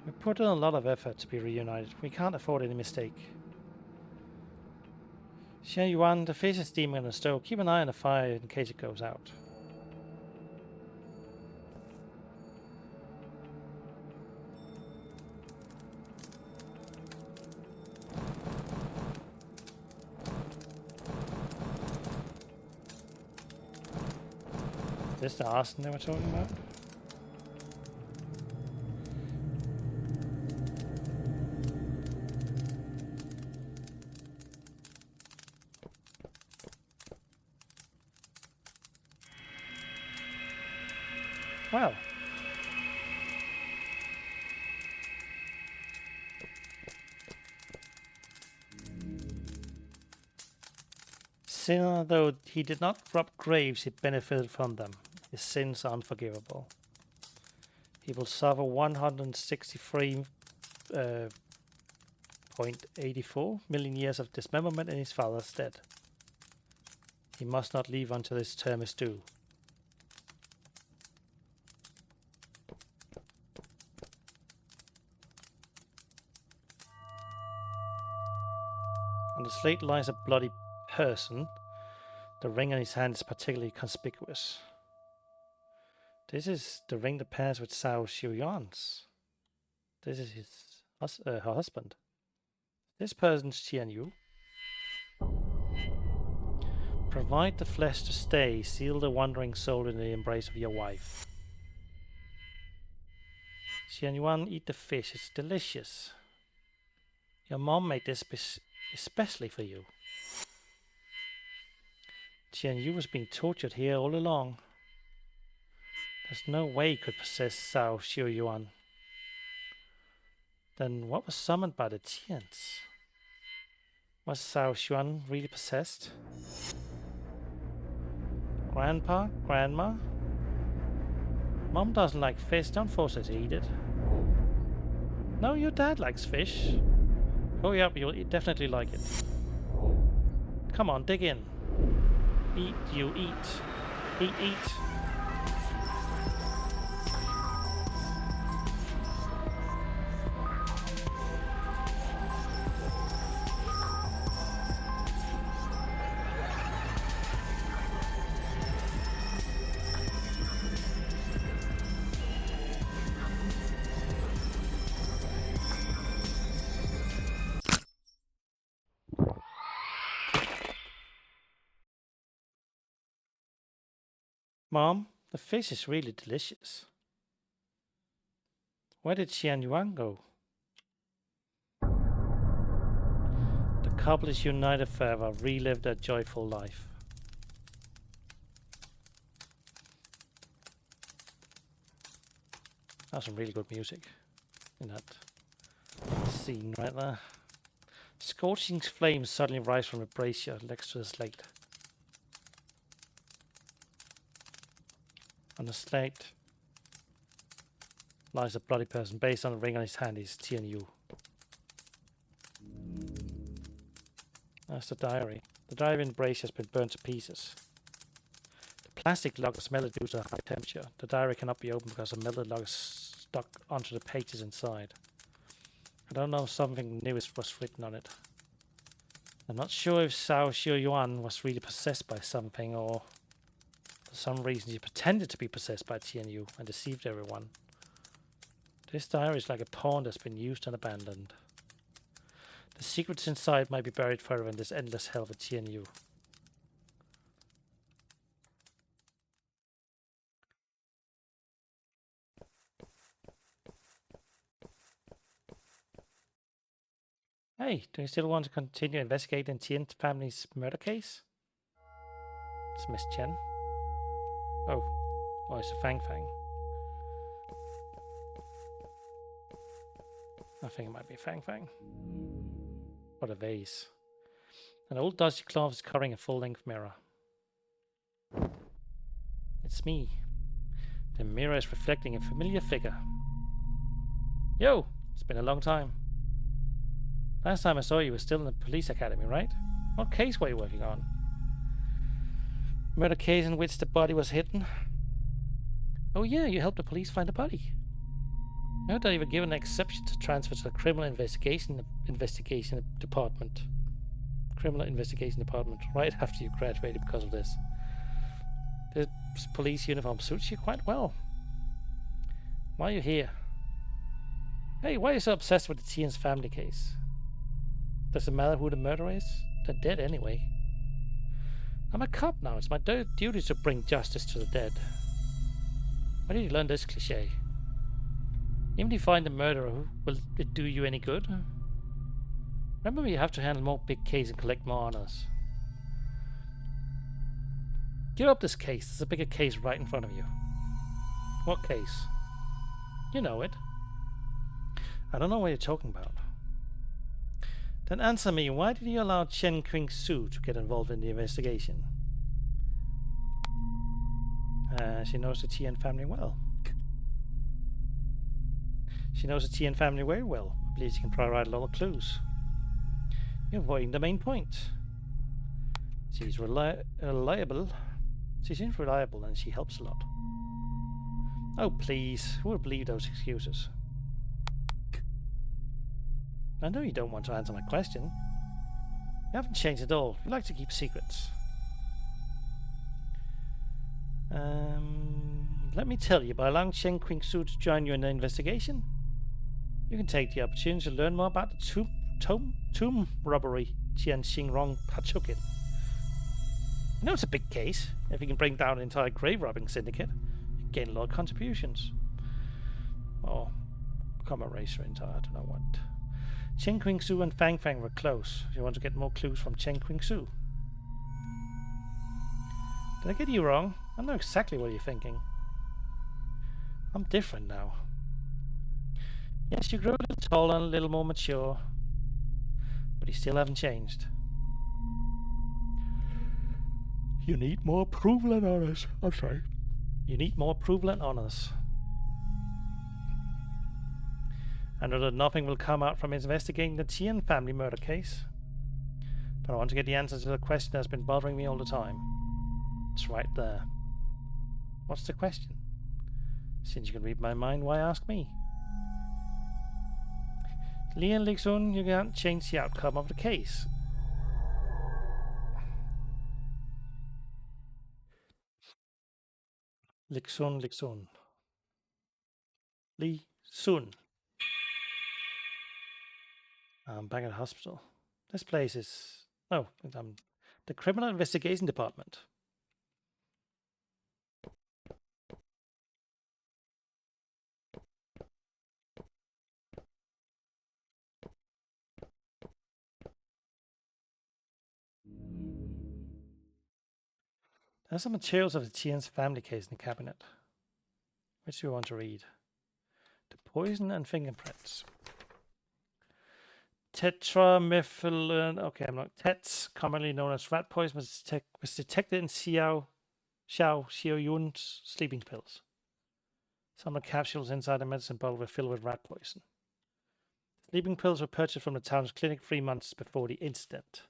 We put in a lot of effort to be reunited. We can't afford any mistake. Xian Yuan, the fish is steaming on the stove. Keep an eye on the fire in case it goes out. Is this the arson they were talking about? Well. Sinner though he did not rob graves, he benefited from them. His sins are unforgivable. He will suffer 163.84 million years of dismemberment in his father's stead. He must not leave until his term is due. On the slate lies a bloody person. The ring on his hand is particularly conspicuous. This is the ring that pairs with Cao Xiuyuan's. This is her husband. This person's Qian Yu. Provide the flesh to stay. Seal the wandering soul in the embrace of your wife. Qian Yuan, eat the fish. It's delicious. Your mom made this especially for you. Qian Yu was being tortured here all along. There's no way he could possess Cao Xiuyuan. Then what was summoned by the Tians? Was Cao Xiuyuan really possessed? Grandpa? Grandma? Mom doesn't like fish, don't force her to eat it. No, your dad likes fish. Oh yeah, you'll definitely like it. Come on, dig in. Eat, you eat. Eat, eat. Mom, the fish is really delicious. Where did Xian Yuan go? The couple is united forever, relive their joyful life. That's some really good music in that scene right there. Scorching flames suddenly rise from a brazier next to the slate. On the slate lies a bloody person. Based on the ring on his hand is Tian Yu. That's the diary. The diary in the brazier has been burnt to pieces. The plastic log is melted due to high temperature. The diary cannot be opened because the melted log is stuck onto the pages inside. I don't know if something new was written on it. I'm not sure if Cao Xiuyuan was really possessed by something, or for some reason he pretended to be possessed by Tian Yu and deceived everyone. This diary is like a pawn that's been used and abandoned. The secrets inside might be buried forever in this endless hell with Tian Yu. Hey, do you still want to continue investigating Tian family's murder case? It's Miss Chen. Oh, it's a Fang Fang. I think it might be Fang Fang. What a vase. An old dusty cloth is covering a full-length mirror. It's me. The mirror is reflecting a familiar figure. Yo, it's been a long time. Last time I saw you was still in the police academy, right? What case were you working on? Murder case in which the body was hidden. Oh yeah, you helped the police find the body. I heard that you were given an exception to transfer to the criminal investigation department. Criminal investigation department, right after you graduated because of this. The police uniform suits you quite well. Why are you here? Hey, why are you so obsessed with the Tian's family case? Does it matter who the murderer is? They're dead anyway. I'm a cop now. It's my duty to bring justice to the dead. Where did you learn this cliche? Even if you find the murderer, will it do you any good? Remember, you have to handle more big cases and collect more honors. Give up this case. There's a bigger case right in front of you. What case? You know it. I don't know what you're talking about. Then answer me, why did you allow Chen Qingsu to get involved in the investigation? She knows the Tian family well. She knows the Tian family very well. I believe she can provide a lot of clues. You're avoiding the main point. She's reliable. She seems reliable and she helps a lot. Oh please, who would believe those excuses? I know you don't want to answer my question. You haven't changed at all. You like to keep secrets. Let me tell you, by allowing Chen Qingsu to join you in the investigation, you can take the opportunity to learn more about the tomb robbery Tian Xingrong partook in. You know it's a big case. If you can bring down an entire grave robbing syndicate, you gain a lot of contributions. Or become a racer into I don't know what. Chen Qingsu and Fang Fang were close. You want to get more clues from Chen Qingsu. Did I get you wrong? I know exactly what you're thinking. I'm different now. Yes, you grew a little taller and a little more mature, but you still haven't changed. You need more approval and honors. I'm sorry. You need more approval and honors. I know that nothing will come out from investigating the Tian family murder case, but I want to get the answer to the question that's been bothering me all the time. It's right there. What's the question? Since you can read my mind, why ask me? Li and Lixun, you can't change the outcome of the case. Lixun. Li Sun. I'm back at the hospital. This place is... Oh, the Criminal Investigation Department. There's some materials of the Tian's family case in the cabinet. Which do you want to read? The poison and fingerprints. Tetramethylene, okay, I'm not. TETs, commonly known as rat poison, was detected in Xiao Yun's sleeping pills. Some of the capsules inside the medicine bottle were filled with rat poison. Sleeping pills were purchased from the town's clinic 3 months before the incident.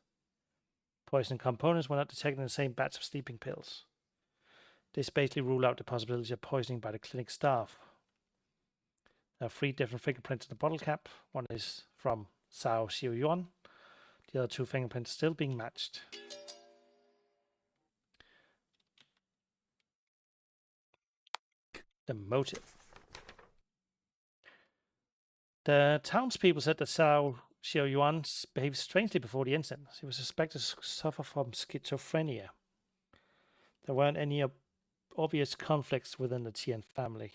Poison components were not detected in the same batch of sleeping pills. This basically ruled out the possibility of poisoning by the clinic staff. There are 3 different fingerprints on the bottle cap. One is from Cao Xiaoyuan. The other 2 fingerprints still being matched. The motive. The townspeople said that Cao Xiaoyuan behaved strangely before the incident. He was suspected to suffer from schizophrenia. There weren't any obvious conflicts within the Tian family.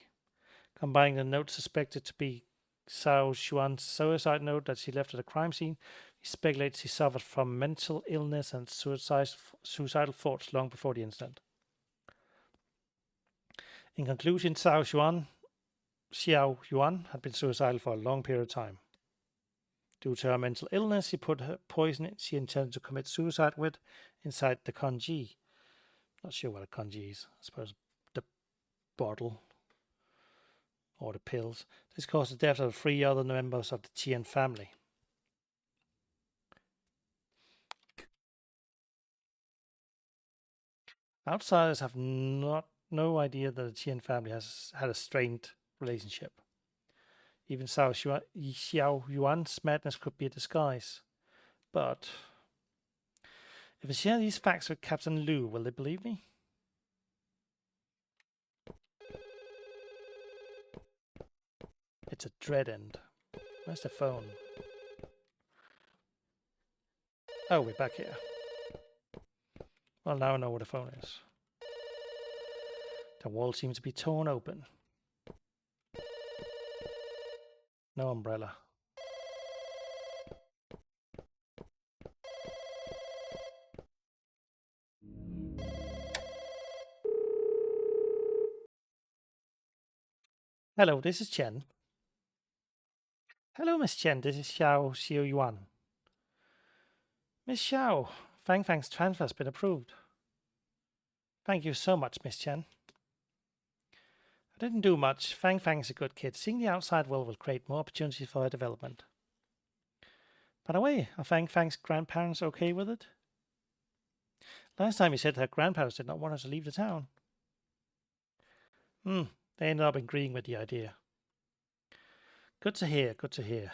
Combining the note suspected to be Cao Xuan's suicide note that she left at the crime scene, he speculates he suffered from mental illness and suicidal thoughts long before the incident. In conclusion, Xiao Yuan had been suicidal for a long period of time. Due to her mental illness, she put her poison she intended to commit suicide with inside the congee. Not sure what a congee is. I suppose the bottle or the pills. This caused the death of 3 other members of the Tian family. Outsiders have no idea that the Tian family has had a strained relationship. Even Xiao Yuan's madness could be a disguise. But if I share these facts with Captain Liu, will they believe me? It's a dread end. Where's the phone? Oh, we're back here. Well, now I know where the phone is. The wall seems to be torn open. No umbrella. Hello, this is Chen. Hello, Miss Chen. This is Xiao Yuan. Miss Xiao, Fang Fang's transfer has been approved. Thank you so much, Miss Chen. I didn't do much. Fang Fang's a good kid. Seeing the outside world will create more opportunities for her development. By the way, are Fang Fang's grandparents okay with it? Last time you said her grandparents did not want her to leave the town. They ended up agreeing with the idea. Good to hear, good to hear.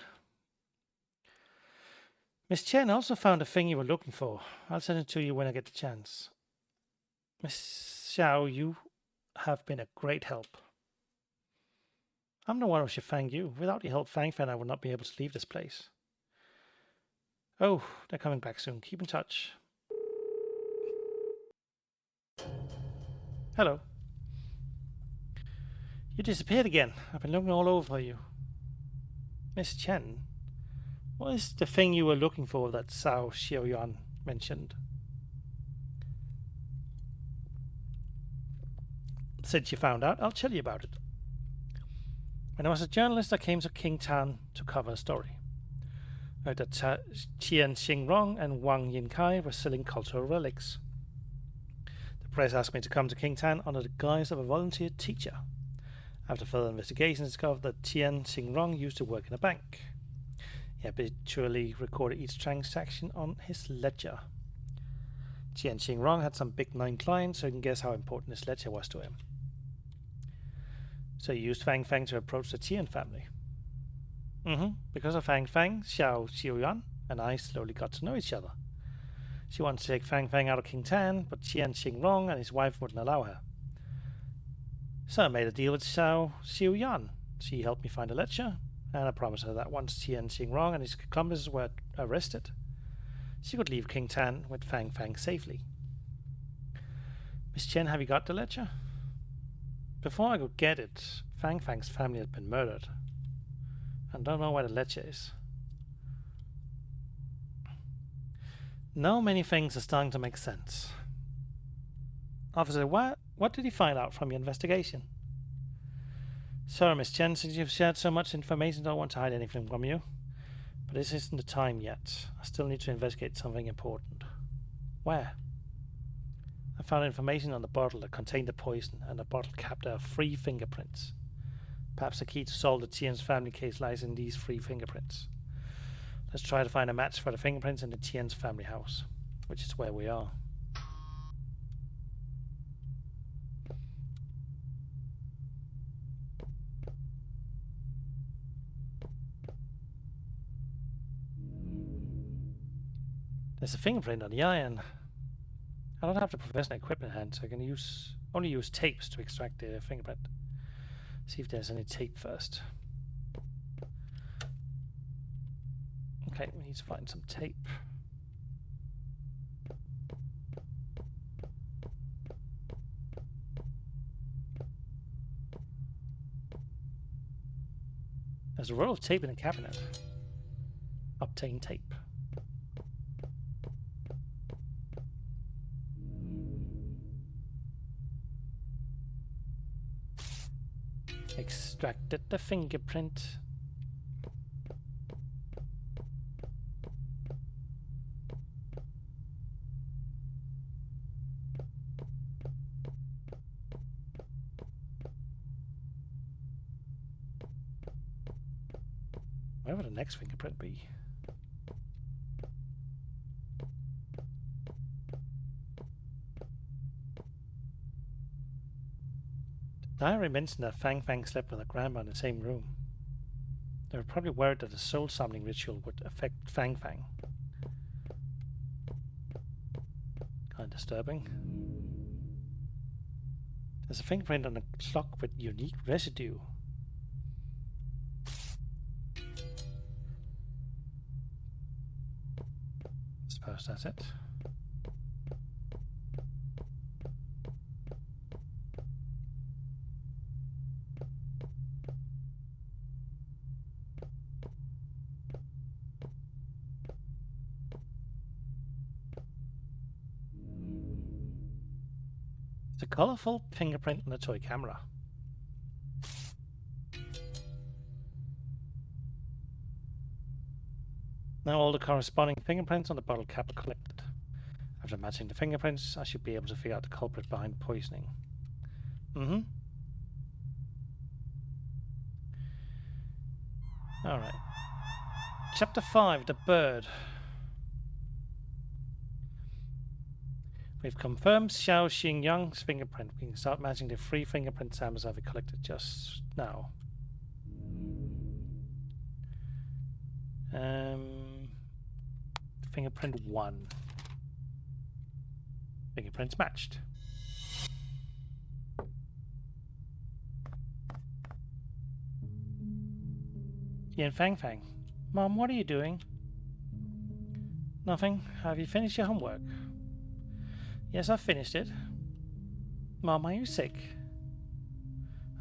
Miss Chen also found the thing you were looking for. I'll send it to you when I get the chance. Miss Xiao, you have been a great help. I'm the one who should thank you. Without your help, Fang Fang, I would not be able to leave this place. Oh, they're coming back soon. Keep in touch. Hello. You disappeared again. I've been looking all over for you. Miss Chen, what is the thing you were looking for that Cao Xiaoyuan mentioned? Since you found out, I'll tell you about it. When I was a journalist, I came to King Tan to cover a story. I heard that Qian Xingrong and Wang Yinkai were selling cultural relics. The press asked me to come to King Tan under the guise of a volunteer teacher. After further investigation, I discovered that Qian Xingrong used to work in a bank. He habitually recorded each transaction on his ledger. Qian Xingrong had some big name clients, so you can guess how important this ledger was to him. So he used Fang Fang to approach the Tian family. Because of Fang Fang, Xiao Xiaoyuan and I slowly got to know each other. She wanted to take Fang Fang out of King Tan, but Qian Xingrong and his wife wouldn't allow her. So I made a deal with Xiao Xiaoyuan. She helped me find a ledger, and I promised her that once Qian Xingrong and his accomplices were arrested, she could leave King Tan with Fang Fang safely. Miss Chen, have you got the ledger? Before I could get it, Fang Fang's family had been murdered. I don't know where the ledger is. Now many things are starting to make sense. Officer, what did he find out from your investigation? Sorry, Miss Chen, since you've shared so much information, I don't want to hide anything from you. But this isn't the time yet. I still need to investigate something important. Where? I found information on the bottle that contained the poison, and the bottle cap there are 3 fingerprints. Perhaps the key to solve the Tian's family case lies in these 3 fingerprints. Let's try to find a match for the fingerprints in the Tian's family house, which is where we are. There's a fingerprint on the iron. I don't have the professional equipment in hand, so I can only use tapes to extract the fingerprint. See if there's any tape first. Okay, we need to find some tape. There's a roll of tape in the cabinet. Obtain tape. Extracted the fingerprint. Where would the next fingerprint be? The diary mentioned that Fang Fang slept with her grandma in the same room. They were probably worried that the soul summoning ritual would affect Fang Fang. Kind of disturbing. There's a fingerprint on a clock with unique residue. Suppose that's it. It's a colorful fingerprint on a toy camera. Now all the corresponding fingerprints on the bottle cap are collected. After matching the fingerprints, I should be able to figure out the culprit behind poisoning. Alright. Chapter 5, The Bird. We've confirmed Xiao Xingyang's fingerprint. We can start matching the 3 fingerprint samples I've collected just now. Fingerprint 1. Fingerprints matched. Yan Fang Fang. Mom, what are you doing? Nothing. Have you finished your homework? Yes, I've finished it. Mom, are you sick?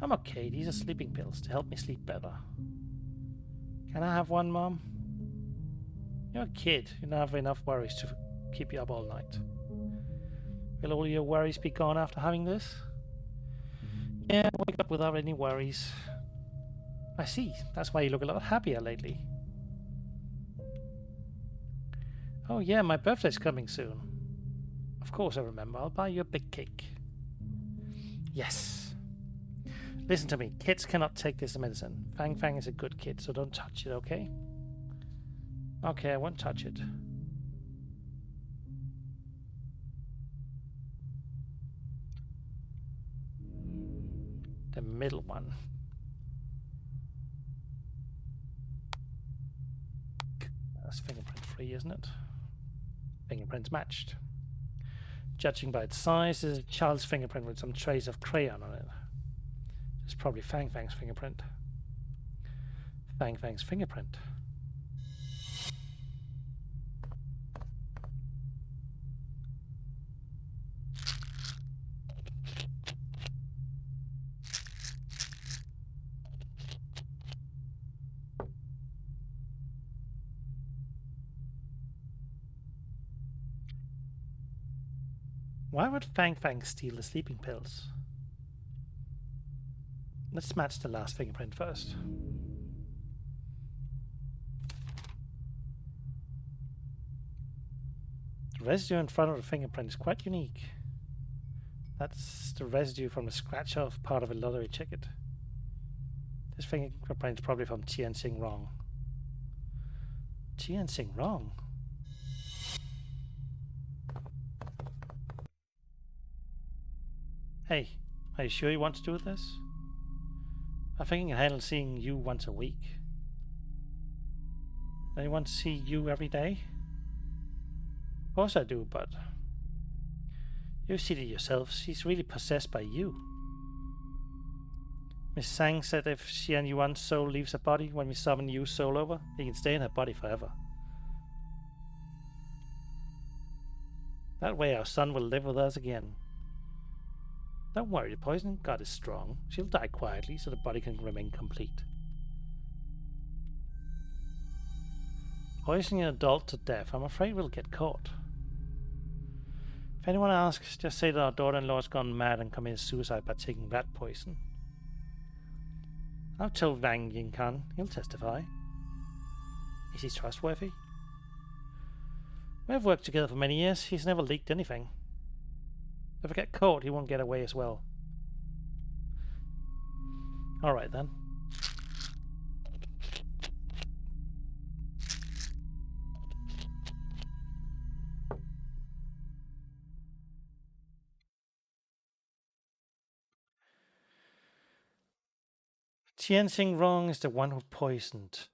I'm okay. These are sleeping pills to help me sleep better. Can I have one, Mom? You're a kid. You don't have enough worries to keep you up all night. Will all your worries be gone after having this? Yeah, wake up without any worries. I see. That's why you look a lot happier lately. Oh yeah, my birthday's coming soon. Of course I remember. I'll buy you a big cake. Yes. Listen to me. Kids cannot take this medicine. Fang Fang is a good kid, so don't touch it, okay? Okay, I won't touch it. The middle one. That's fingerprint free, isn't it? Fingerprints matched. Judging by its size, this is a child's fingerprint with some trace of crayon on it. It's probably Fang Fang's fingerprint. Fang Fang's fingerprint. Why would Fang Fang steal the sleeping pills? Let's match the last fingerprint first. The residue in front of the fingerprint is quite unique. That's the residue from the scratch-off part of a lottery ticket. This fingerprint is probably from Tianxing Rong. Tianxing Rong? Hey, are you sure you want to do this? I think I can handle seeing you once a week. Don't you want to see you every day? Of course I do, but you've seen it yourself. She's really possessed by you. Miss Sang said if she and Yuan's soul leaves her body when we summon Yu's soul over, he can stay in her body forever. That way our son will live with us again. Don't worry, the poison god is strong. She'll die quietly so the body can remain complete. Poisoning an adult to death, I'm afraid we'll get caught. If anyone asks, just say that our daughter-in-law's gone mad and committed suicide by taking rat poison. I've told Wang Yingkan, he'll testify. Is he trustworthy? We've worked together for many years, he's never leaked anything. If I get caught, he won't get away as well. Alright then. Tianxing Rong is the one who poisoned.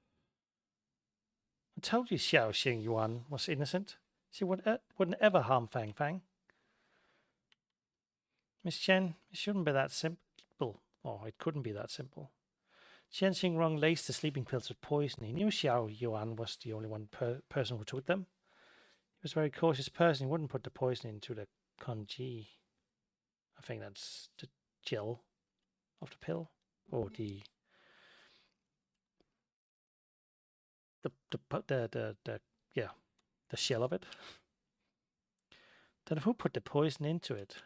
I told you Xiao Xing Yuan was innocent. She wouldn't ever harm Fang Fang. Miss Chen, it shouldn't be that simple. Oh, it couldn't be that simple. Tianxing Rong laced the sleeping pills with poison. He knew Xiao Yuan was the only person who took them. He was a very cautious person. He wouldn't put the poison into the congee. I think that's the gel of the pill. Or the shell of it. Then who put the poison into it?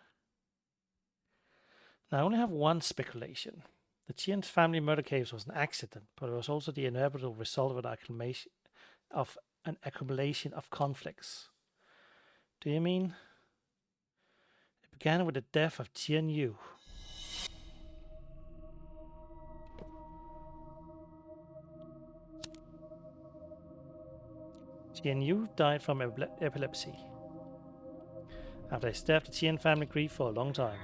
Now I only have one speculation. The Tian family murder case was an accident, but it was also the inevitable result of an accumulation of conflicts. Do you mean it began with the death of Tian Yu? Tian Yu died from epilepsy. After his death, the Tian family grieved for a long time.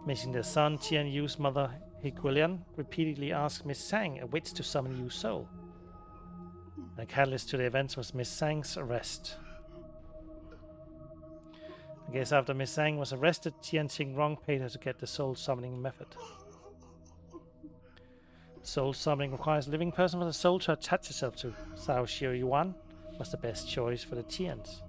Missing their son, Tian Yu's mother, Higuilian, repeatedly asked Miss Sang, a witch, to summon Yu's soul. The catalyst to the events was Miss Sang's arrest. I guess after Miss Sang was arrested, Tianxing Rong paid her to get the soul summoning method. Soul summoning requires a living person with a soul to attach itself to. Cao Xiu Yuan was the best choice for the Tians.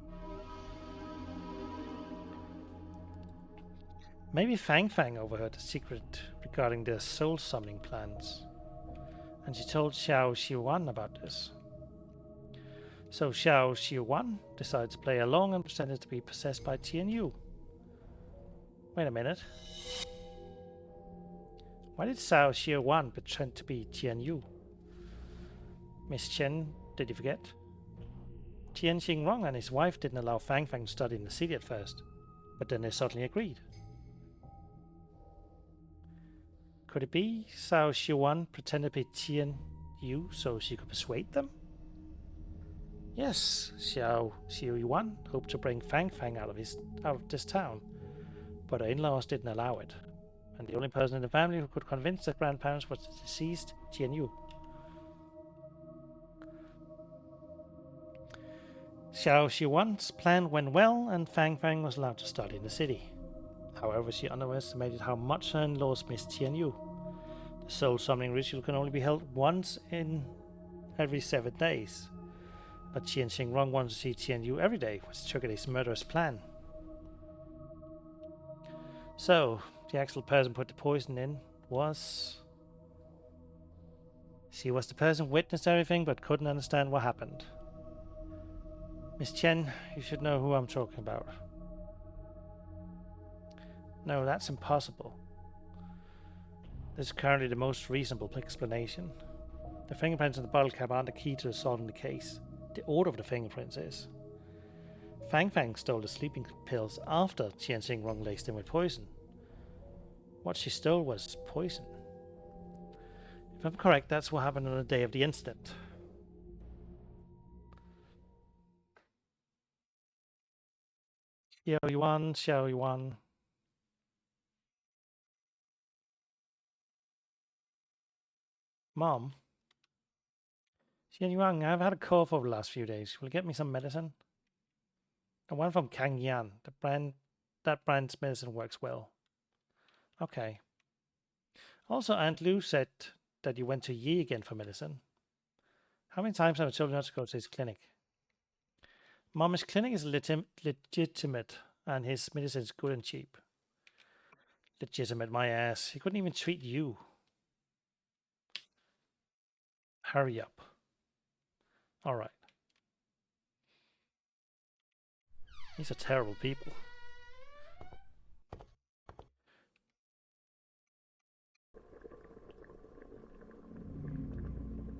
Maybe Fang Fang overheard the secret regarding their soul summoning plans, and she told Xiao Xiuwan about this. So Xiao Xiuwan decided to play along and pretended to be possessed by Tian Yu. Wait a minute. Why did Xiao Xiuwan pretend to be Tian Yu? Miss Chen, did you forget? Tianxing Rong and his wife didn't allow Fang Fang to study in the city at first, but then they suddenly agreed. Could it be Xiao Xiuwan pretended to be Tian Yu so she could persuade them? Yes, Xiao Xiuwan hoped to bring Fang Fang out of this town, but her in-laws didn't allow it, and the only person in the family who could convince their grandparents was the deceased Tian Yu. Xiao Xiuwan's plan went well, and Fang Fang was allowed to study in the city. However, she underestimated how much her in-laws missed Tian Yu. The soul summoning ritual can only be held once in every 7 days, but Tianxing Rong wanted to see Tian Yu every day, which triggered his murderous plan. So, the actual person who put the poison in was... She was the person who witnessed everything but couldn't understand what happened. Miss Chen, you should know who I'm talking about. No, that's impossible. This is currently the most reasonable explanation. The fingerprints on the bottle cap aren't the key to solving the case. The order of the fingerprints is. Fang Fang stole the sleeping pills after Qian Xing Rong laced them with poison. What she stole was poison. If I'm correct, that's what happened on the day of the incident. Xiao Yuan, Xiao Yuan. Mom? Xiao Yuan, I've had a cough over the last few days. Will you get me some medicine? The one from Kang Yan. That brand's medicine works well. Okay. Also, Aunt Lu said that you went to Yi again for medicine. How many times have I told you not to go to his clinic? Mom, his clinic is legitimate, and his medicine is good and cheap. Legitimate, my ass. He couldn't even treat you. Hurry up. All right. These are terrible people.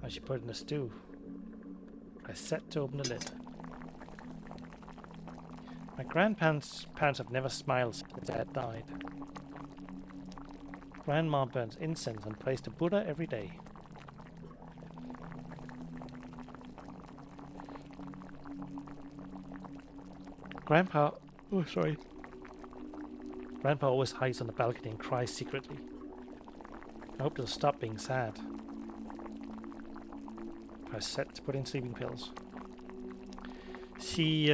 I should put it in the stew. I set to open the lid. My grandparents have never smiled since Dad died. Grandma burns incense and prays to Buddha every day. Grandpa always hides on the balcony and cries secretly. I hope they'll stop being sad. Press set to put in sleeping pills. She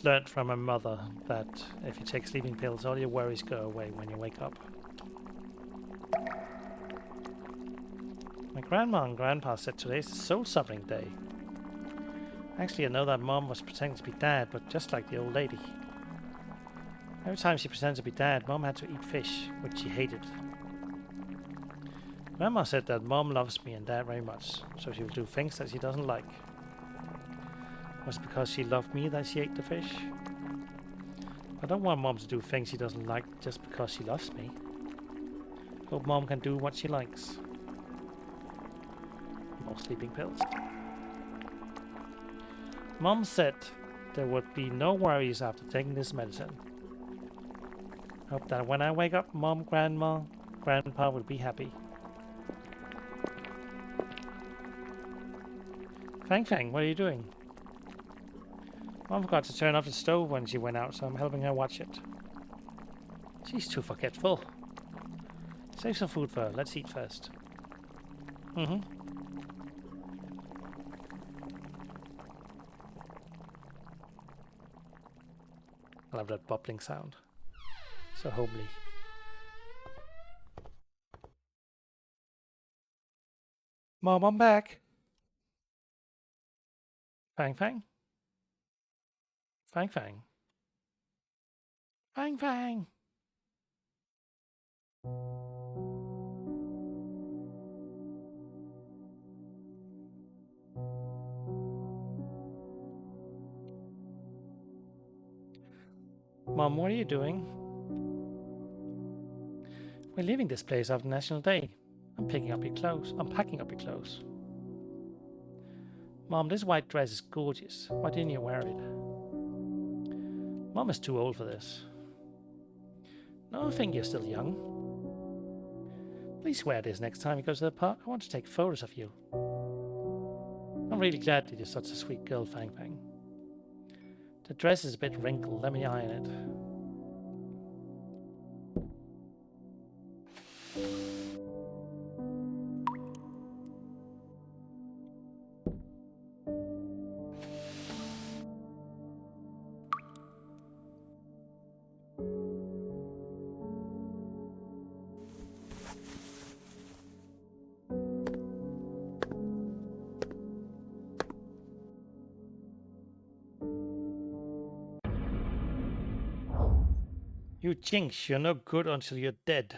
learnt from her mother that if you take sleeping pills, all your worries go away when you wake up. My grandma and grandpa said today's the soul-suffering day. Actually, I know that Mom was pretending to be Dad, but just like the old lady. Every time she pretended to be Dad, Mom had to eat fish, which she hated. Grandma said that Mom loves me and Dad very much, so she will do things that she doesn't like. Was it because she loved me that she ate the fish? I don't want Mom to do things she doesn't like just because she loves me. Hope Mom can do what she likes. More sleeping pills. Mom said there would be no worries after taking this medicine. Hope that when I wake up, Mom, Grandma, Grandpa will be happy. Fang Fang, what are you doing? Mom forgot to turn off the stove when she went out, so I'm helping her watch it. She's too forgetful. Save some food for her. Let's eat first. I love that bubbling sound. So homely. Mom, I'm back. Fang Fang? Fang Fang? Fang Fang! Mom, what are you doing? We're leaving this place after National Day. I'm picking up your clothes. I'm packing up your clothes. Mom, this white dress is gorgeous. Why didn't you wear it? Mom is too old for this. No, I think you're still young. Please wear this next time you go to the park. I want to take photos of you. I'm really glad that you're such a sweet girl, Fang Fang. The dress is a bit wrinkled. Let me iron it. You jinx, you're no good until you're dead.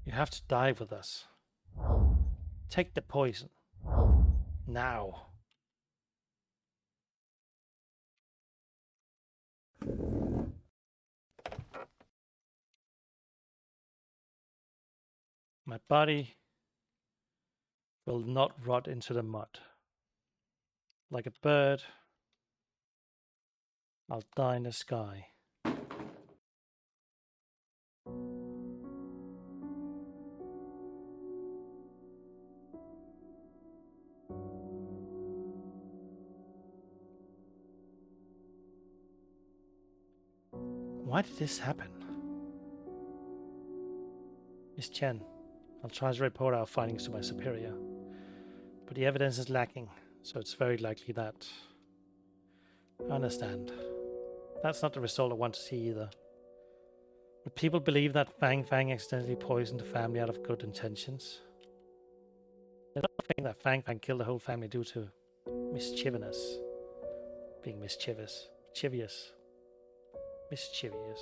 You have to die with us. Take the poison. Now. My body will not rot into the mud. Like a bird, I'll die in the sky. Why did this happen? Miss Chen, I'll try to report our findings to my superior. But the evidence is lacking, so it's very likely that... I understand. That's not the result I want to see either. Would people believe that Fang Fang accidentally poisoned the family out of good intentions? They don't think that Fang Fang killed the whole family due to mischievousness. Being mischievous. Mischievous.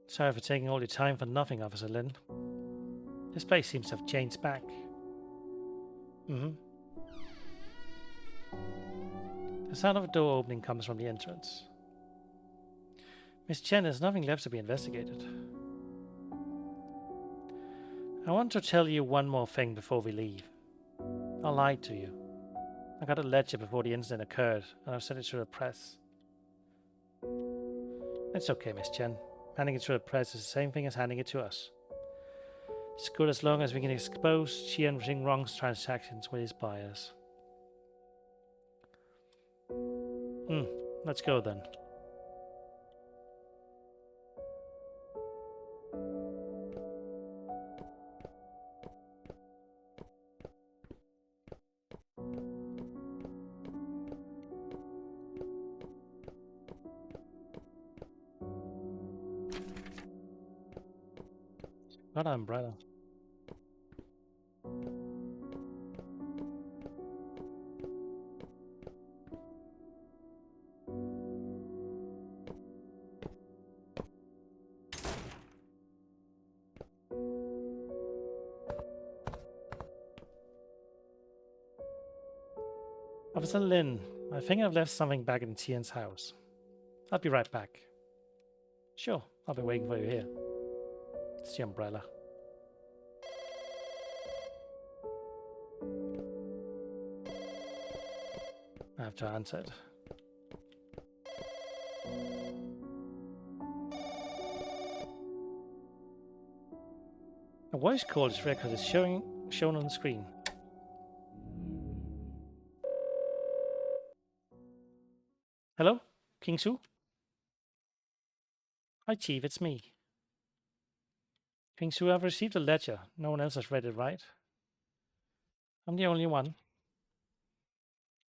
Sorry for taking all your time for nothing, Officer Lin. This place seems to have changed back. The sound of a door opening comes from the entrance. Miss Chen, there's nothing left to be investigated. I want to tell you one more thing before we leave. I lied to you. I got a ledger before the incident occurred, and I've sent it to the press. It's okay, Miss Chen. Handing it to the press is the same thing as handing it to us. It's good as long as we can expose Qian Rong's transactions with his buyers. Let's go then. Got an umbrella. Officer Lin, I think I've left something back in Tian's house. I'll be right back. Sure, I'll be waiting for you here. It's the umbrella. I have to answer it. A voice call is record is shown on the screen. Hello? King Su? Hi, Chief, it's me. King Su, I've received a ledger. No one else has read it, right? I'm the only one.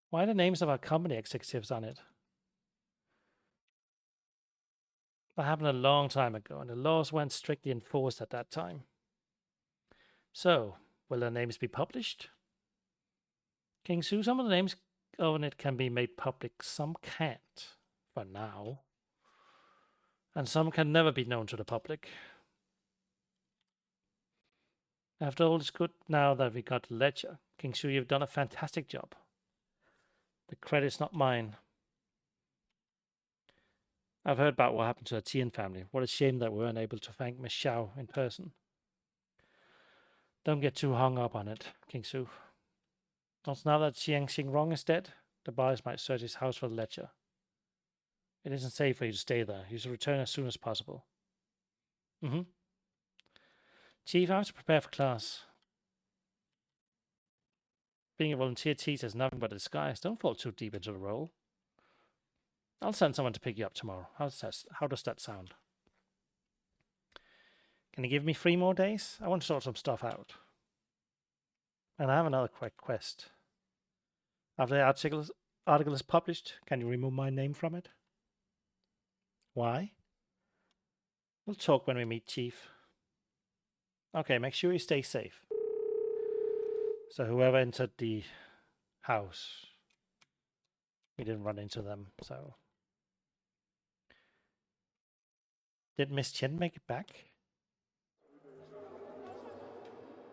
Why are the names of our company executives on it? That happened a long time ago, and the laws weren't strictly enforced at that time. So, will their names be published? King Su, some of the names on it can be made public, some can't, for now. And some can never be known to the public. After all, it's good now that we got the ledger. King Su, you've done a fantastic job. The credit's not mine. I've heard about what happened to the Tian family. What a shame that we weren't able to thank Miss Xiao in person. Don't get too hung up on it, King Su. Also, now that Qian Rong is dead, the buyers might search his house for the ledger. It isn't safe for you to stay there. You should return as soon as possible. Chief, I have to prepare for class. Being a volunteer teacher is nothing but a disguise. Don't fall too deep into the role. I'll send someone to pick you up tomorrow. How does that sound? Can you give me 3 more days? I want to sort some stuff out. And I have another quick quest. After the article is published, can you remove my name from it? Why? We'll talk when we meet, Chief. Okay, make sure you stay safe. So whoever entered the house, we didn't run into them, so... Did Miss Chen make it back?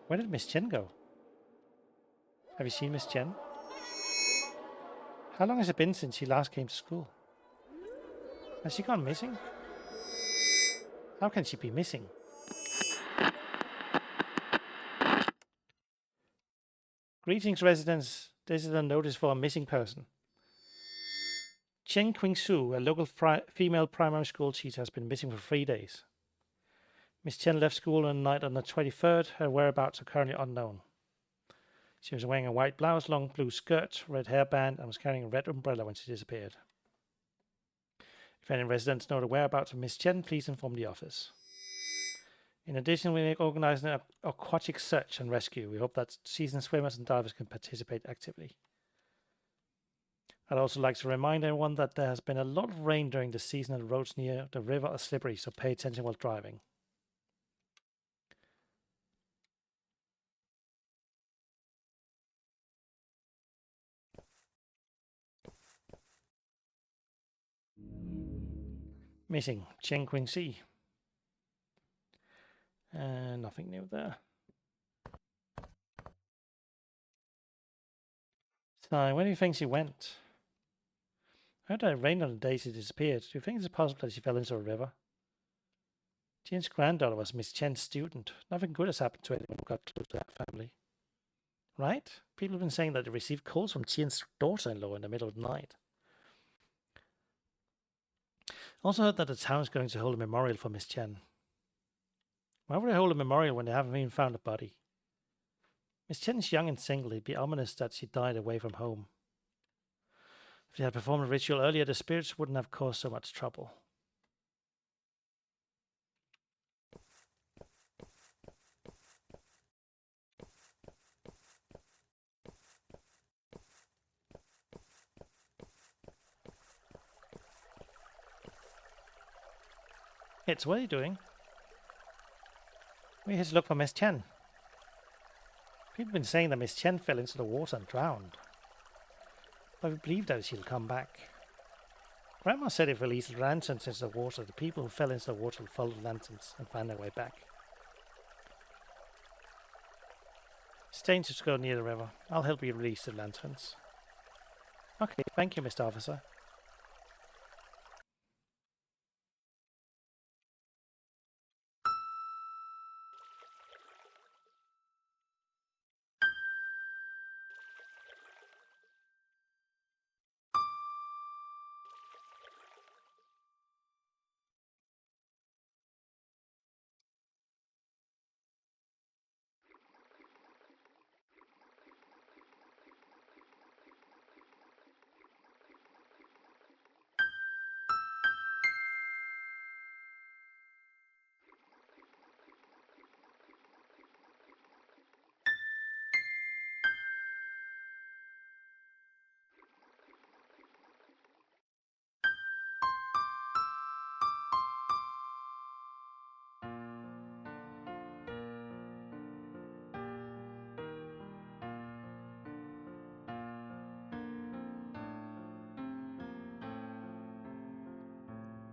Where did Miss Chen go? Have you seen Miss Chen? How long has it been since she last came to school? Has she gone missing? How can she be missing? Greetings, residents. This is a notice for a missing person. Chen Qingsu, a local female primary school teacher, has been missing for 3 days. Miss Chen left school on the night on the 23rd. Her whereabouts are currently unknown. She was wearing a white blouse, long blue skirt, red hairband, and was carrying a red umbrella when she disappeared. If any residents know the whereabouts of Miss Chen, please inform the office. In addition, we are organizing an aquatic search and rescue. We hope that seasoned swimmers and divers can participate actively. I'd also like to remind everyone that there has been a lot of rain during the season and the roads near the river are slippery, so pay attention while driving. Missing, Chen Qingxi. Nothing new there. So, where do you think she went? I heard that it rained on the day she disappeared. Do you think it's possible that she fell into a river? Chen's granddaughter was Miss Chen's student. Nothing good has happened to anyone who got close to that family. Right? People have been saying that they received calls from Chen's daughter-in-law in the middle of the night. Also heard that the town is going to hold a memorial for Miss Chen. Why would they hold a memorial when they haven't even found a body? Miss Chen is young and single. It'd be ominous that she died away from home. If they had performed a ritual earlier, the spirits wouldn't have caused so much trouble. It's what are you doing? We're here to look for Miss Chen. People have been saying that Miss Chen fell into the water and drowned. But we believe that she'll come back. Grandma said if we release lanterns into the water, the people who fell into the water will follow the lanterns and find their way back. It's dangerous to go near the river. I'll help you release the lanterns. Okay, thank you, Mr. Officer.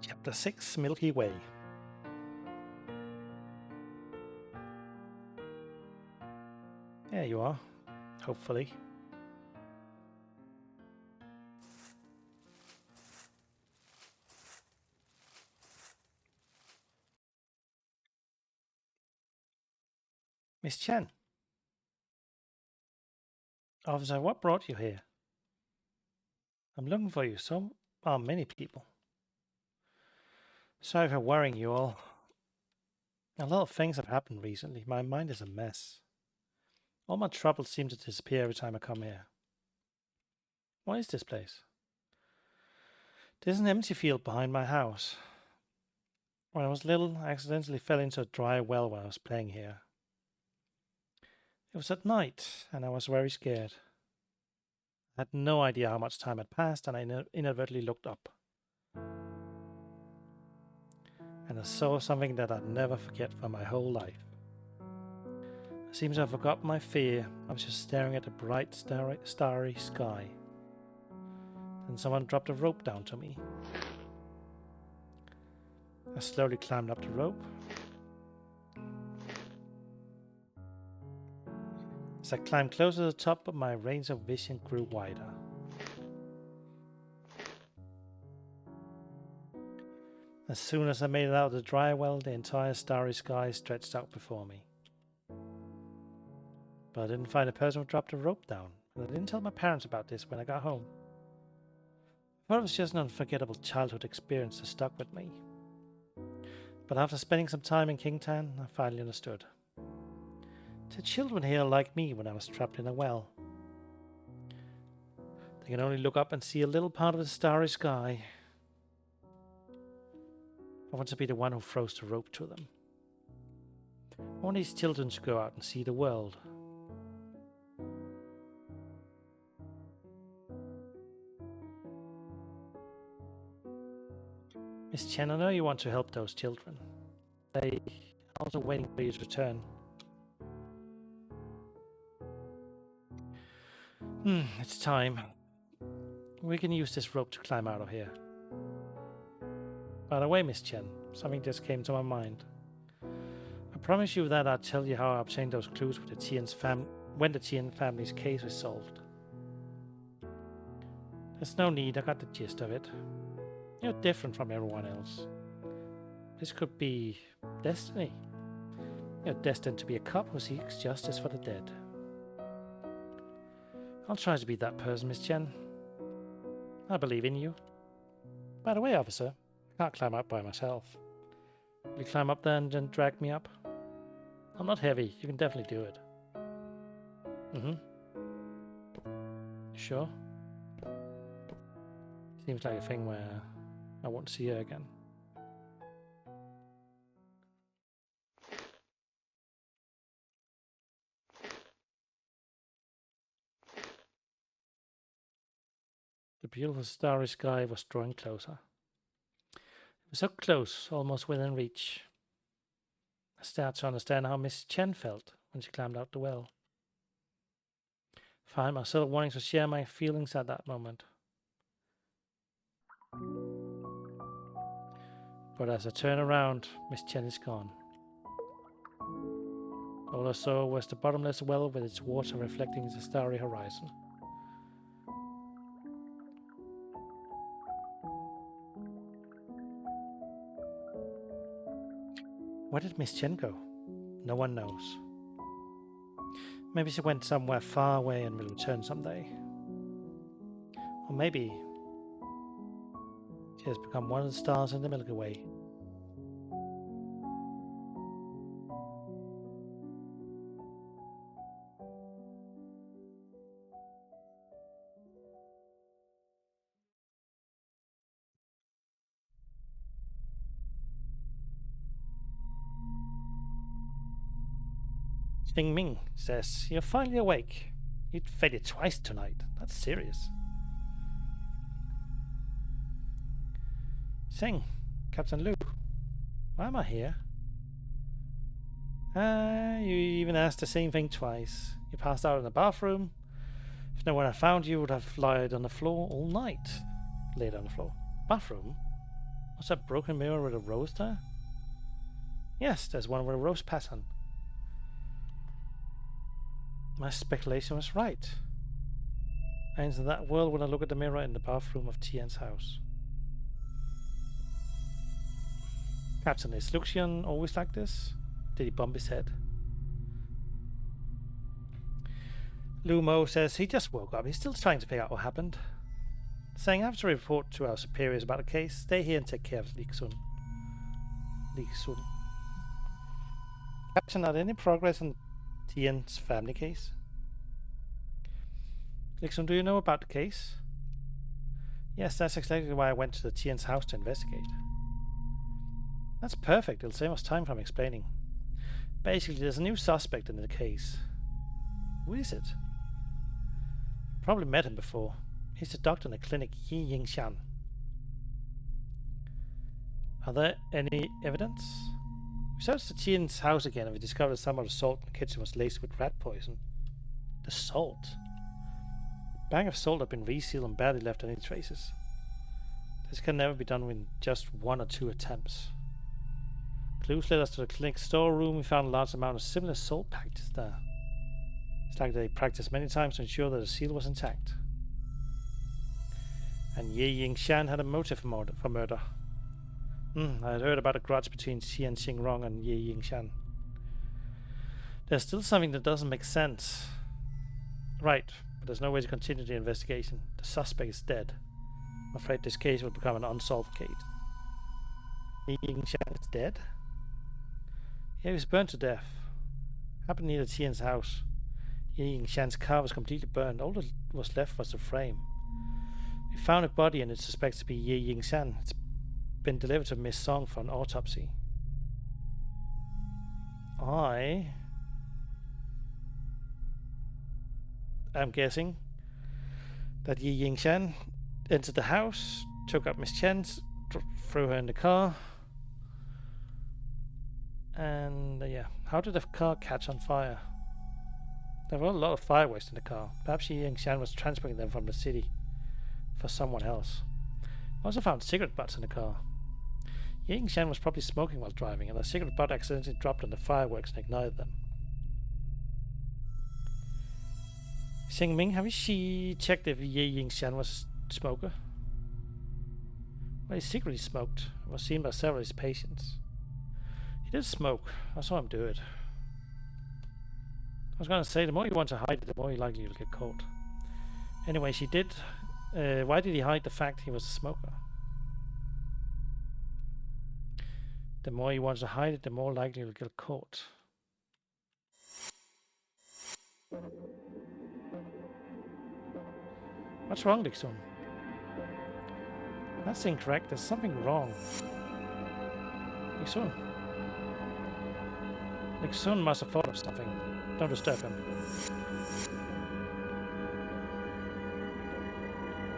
Chapter 6, Milky Way. There you are, hopefully. Miss Chen. Officer, what brought you here? I'm looking for you. So are many people. Sorry for worrying you all. A lot of things have happened recently. My mind is a mess. All my troubles seem to disappear every time I come here. What is this place? There's an empty field behind my house. When I was little, I accidentally fell into a dry well when I was playing here. It was at night, and I was very scared. I had no idea how much time had passed, and I inadvertently looked up. And I saw something that I'd never forget for my whole life. I seem to have forgotten my fear. I was just staring at the bright, starry sky. Then someone dropped a rope down to me. I slowly climbed up the rope. As I climbed closer to the top, my range of vision grew wider. As soon as I made it out of the dry well, the entire starry sky stretched out before me. But I didn't find a person who dropped a rope down, and I didn't tell my parents about this when I got home. I thought it was just an unforgettable childhood experience that stuck with me. But after spending some time in Kingtown, I finally understood. The children here like me when I was trapped in a well. They can only look up and see a little part of the starry sky. I want to be the one who throws the rope to them. I want these children to go out and see the world. Miss Chen, I know you want to help those children. They are also waiting for you to return. It's time. We can use this rope to climb out of here. By the way, Miss Chen, something just came to my mind. I promise you that I'll tell you how I obtained those clues with the Tian's when the Tian family's case was solved. There's no need, I got the gist of it. You're different from everyone else. This could be destiny. You're destined to be a cop who seeks justice for the dead. I'll try to be that person, Miss Chen. I believe in you. By the way, officer, I can't climb up by myself. Will you climb up there and then drag me up? I'm not heavy. You can definitely do it. Sure? Seems like a thing where I won't see her again. The beautiful starry sky was drawing closer. It was so close, almost within reach. I started to understand how Miss Chen felt when she climbed out the well. I find myself wanting to share my feelings at that moment. But as I turn around, Miss Chen is gone. All I saw was the bottomless well with its water reflecting the starry horizon. Where did Miss Chen go? No one knows. Maybe she went somewhere far away and will return someday. Or maybe she has become one of the stars in the Milky Way. Xing Ming says, "You're finally awake. You'd faded twice tonight. That's serious." Xing, Captain Lu, why am I here? You even asked the same thing twice. You passed out in the bathroom. If no one had found you, would have lied on the floor all night. Laid on the floor. Bathroom? What's that broken mirror with a rose there? Yes, there's one with a rose pattern. My speculation was right. And in that world when I look at the mirror in the bathroom of Tian's house. Captain, is Luxian always like this? Did he bump his head? Lu Mo says he just woke up. He's still trying to figure out what happened. Saying I have to report to our superiors about the case. Stay here and take care of Li Sun. Captain, are there any progress on Tian's family case? Li Sun, do you know about the case? Yes, that's exactly why I went to the Tian's house to investigate. That's perfect. It'll save us time from explaining. Basically, there's a new suspect in the case. Who is it? Probably met him before. He's the doctor in the clinic, Yi Yingshan. Are there any evidence? We searched the Tian's house again and we discovered some of the salt in the kitchen was laced with rat poison. The salt? The bag of salt had been resealed and barely left any traces. This can never be done with just 1 or 2 attempts. Clues led us to the clinic's storeroom. We found a large amount of similar salt packages there. It's like they practiced many times to ensure that the seal was intact. And Ye Yingshan had a motive for murder. I had heard about a grudge between Xian Xingrong and Ye Yingshan. There's still something that doesn't make sense. Right, but there's no way to continue the investigation. The suspect is dead. I'm afraid this case will become an unsolved case. Ye Yingshan is dead? Yeah, he was burned to death. Happened near Tian's house. Ye Yingshan's car was completely burned. All that was left was the frame. We found a body and it's suspected to be Ye Yingshan. It's been delivered to Miss Song for an autopsy. I am guessing that Ye Yingshan entered the house, took up Miss Chen's, threw her in the car, and yeah. How did the car catch on fire? There were a lot of fireworks in the car. Perhaps Ye Yingshan was transporting them from the city for someone else. I also found cigarette butts in the car. Ye Yingshan was probably smoking while driving, and a cigarette butt accidentally dropped on the fireworks and ignited them. Xing Ming, have you checked if Ye Yingshan was a smoker? Well, he secretly smoked and was seen by several of his patients. He did smoke. I saw him do it. I was going to say, the more you want to hide it, the more likely you'll get caught. Anyway, she did. Why did he hide the fact he was a smoker? The more you want to hide it, the more likely you'll get caught. What's wrong, Dixon? That's incorrect. There's something wrong. Dixon. Dixon must have thought of something. Don't disturb him.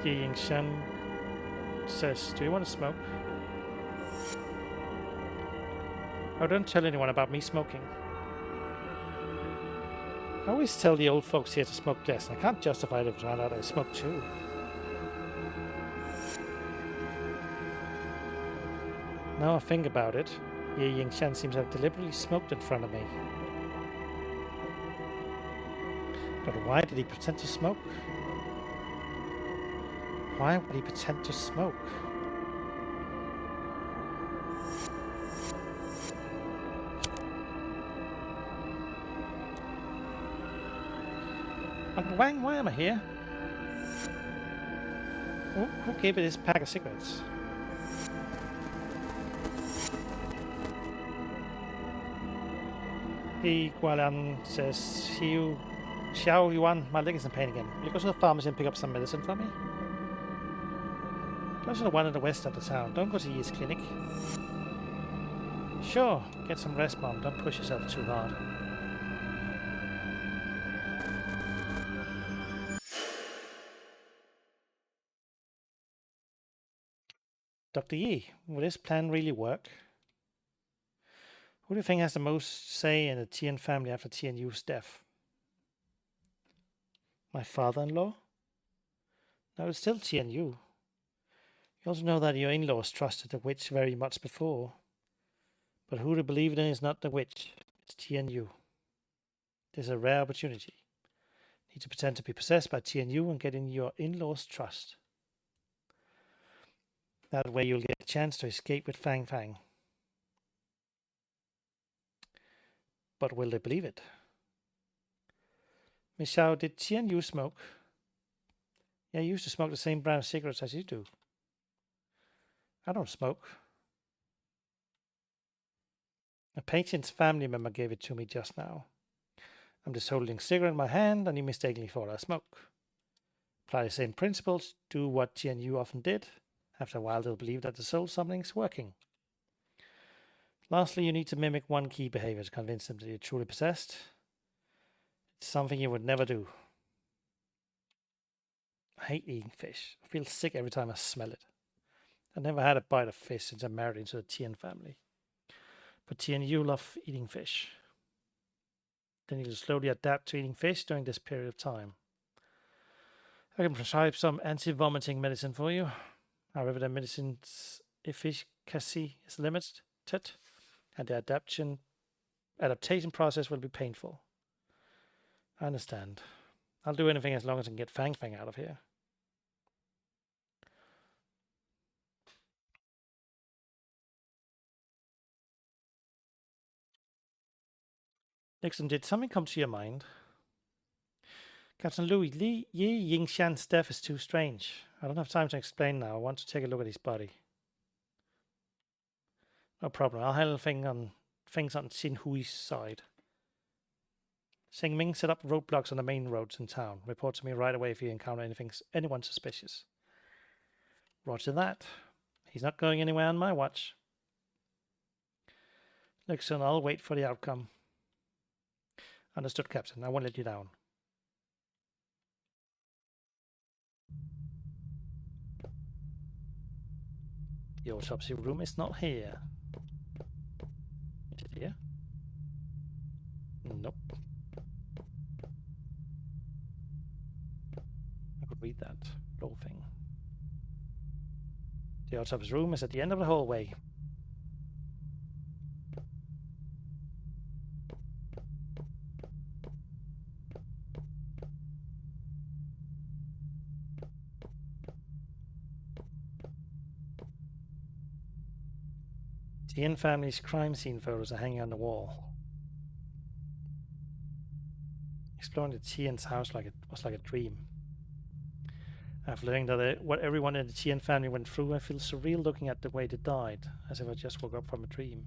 Ye Yingshan says, do you want to smoke? Oh, don't tell anyone about me smoking. I always tell the old folks here to smoke less, and I can't justify it if I find out I smoke too. Now I think about it, Ye Yingshan seems to have deliberately smoked in front of me. But why did he pretend to smoke? Why would he pretend to smoke? Uncle Wang, why am I here? Who gave you this pack of cigarettes? He Gualan says, Xiao Yuan, my leg is in pain again. Will you go to the pharmacy and pick up some medicine for me? Go to the one in the west of the town. Don't go to Yi's clinic. Sure, get some rest, Mom. Don't push yourself too hard. Dr. Yi, will this plan really work? Who do you think has the most say in the Tian family after Tian Yu's death? My father-in-law? No, it's still Tian Yu. You also know that your in-laws trusted the witch very much before. But who to believe in is not the witch. It's Tian Yu. There's a rare opportunity. Need to pretend to be possessed by Tian Yu and get in your in-laws' trust. That way you'll get a chance to escape with Fang Fang. But will they believe it? Miss Xiao, did Tian Yu smoke? Yeah, I used to smoke the same brand of cigarettes as you do. I don't smoke. A patient's family member gave it to me just now. I'm just holding a cigarette in my hand and he mistakenly thought I smoke. Apply the same principles, do what Tian Yu often did. After a while they'll believe that the soul summoning's working. Lastly, you need to mimic one key behavior to convince them that you're truly possessed. It's something you would never do. I hate eating fish. I feel sick every time I smell it. I never had a bite of fish since I married into the Tian family. But Tian Yu love eating fish. Then you'll slowly adapt to eating fish during this period of time. I can prescribe some anti-vomiting medicine for you. However, the medicine's efficacy is limited, and the adaptation process will be painful. I understand. I'll do anything as long as I can get Fang Fang out of here. Nixon, did something come to your mind? Captain Louis, Yi Yingshan's death is too strange. I don't have time to explain now. I want to take a look at his body. No problem. I'll handle things on Xin Hui's side. Xing Ming set up roadblocks on the main roads in town. Report to me right away if you encounter anyone suspicious. Roger that. He's not going anywhere on my watch. Look, son, I'll wait for the outcome. Understood, Captain. I won't let you down. The autopsy room is not here. Is it here? Nope. I could read that little thing. The autopsy room is at the end of the hallway. The Yin family's crime scene photos are hanging on the wall. Exploring the Tian's house was like a dream. After learning that what everyone in the Tian family went through, I feel surreal looking at the way they died, as if I just woke up from a dream.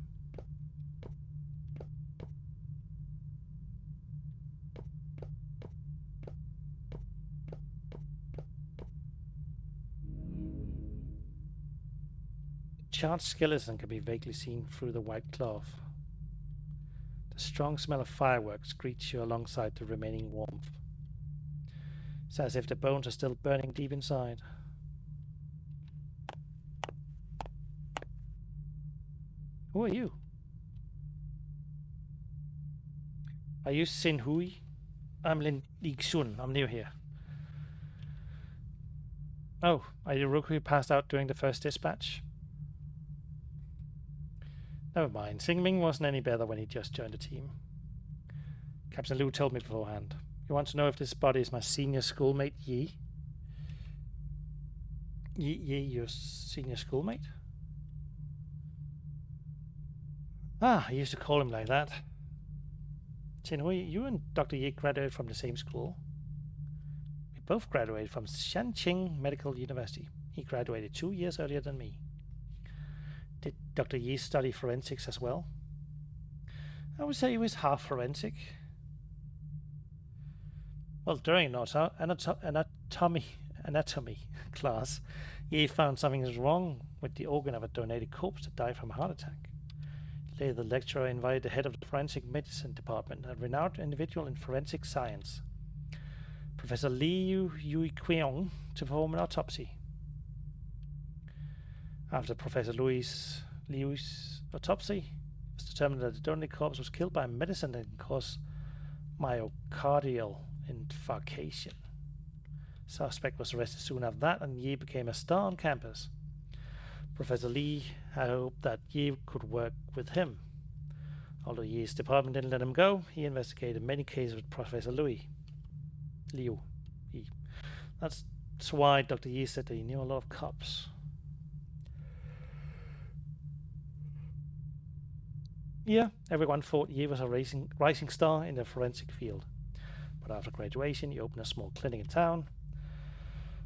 The charred skeleton can be vaguely seen through the white cloth. The strong smell of fireworks greets you alongside the remaining warmth. It's as if the bones are still burning deep inside. Who are you? Are you Xin Hui? I'm Lin Xun. I'm new here. Oh, are you Rook who passed out during the first dispatch? Never mind. Xing Ming wasn't any better when he just joined the team. Captain Liu told me beforehand. You want to know if this body is my senior schoolmate, Yi? Yi, your senior schoolmate? Ah, I used to call him like that. Xin Hui, you and Dr. Yi graduated from the same school. We both graduated from Shanqing Medical University. He graduated 2 years earlier than me. Did Dr. Yi study forensics as well? I would say he was half forensic. Well, during anatomy class, Yi found something was wrong with the organ of a donated corpse that died from a heart attack. Later, the lecturer invited the head of the forensic medicine department, a renowned individual in forensic science, Professor Liu Yuiqiong, to perform an autopsy. After Professor Liu's autopsy, it was determined that the donated corpse was killed by a medicine that can cause myocardial infarction. Suspect was arrested soon after that, and Yi became a star on campus. Professor Li had hoped that Yi could work with him. Although Yi's department didn't let him go, he investigated many cases with Professor Liu. That's why Dr. Yi said that he knew a lot of cops. Yeah, everyone thought Yi was a rising star in the forensic field. But after graduation, he opened a small clinic in town.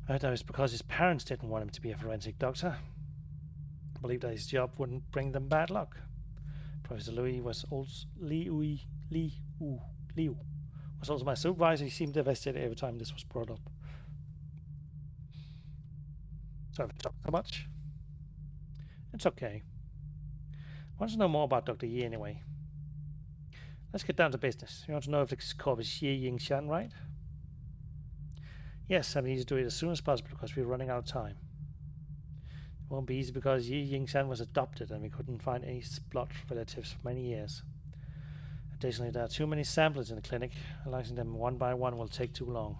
I heard that was because his parents didn't want him to be a forensic doctor. I believed that his job wouldn't bring them bad luck. Professor Liu was also my supervisor. He seemed devastated every time this was brought up. Sorry for talking so much. It's okay. I want to know more about Dr. Yi anyway. Let's get down to business. You want to know if this corpse is Yi Yingshan, right? Yes, I need to do it as soon as possible because we're running out of time. It won't be easy because Yi Yingshan was adopted and we couldn't find any blood relatives for many years. Additionally, there are too many samples in the clinic. Analyzing them one by one will take too long.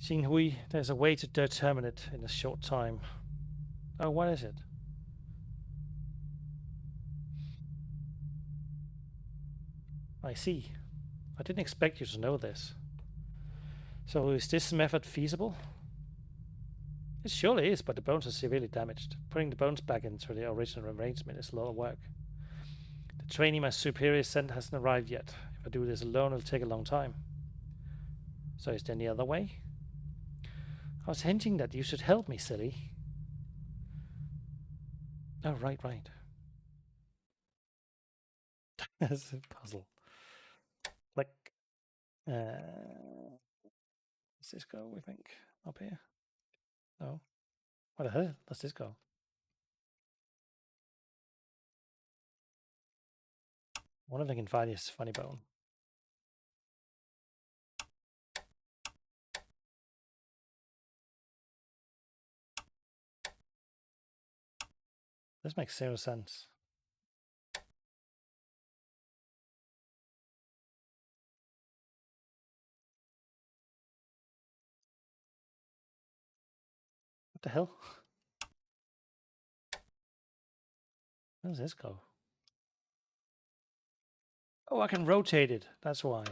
Xin Hui, there's a way to determine it in a short time. Oh, what is it? I see. I didn't expect you to know this. So is this method feasible? It surely is, but the bones are severely damaged. Putting the bones back into the original arrangement is a lot of work. training my superior sent hasn't arrived yet. If I do this alone, it'll take a long time. So is there any other way? I was hinting that you should help me, silly. Oh, right. That's a puzzle. Click. Does this go, we think? Up here? No. Where the hell does this go? I wonder if I can find this funny bone. This makes zero sense. What the hell? Where does this go? Oh, I can rotate it. That's why.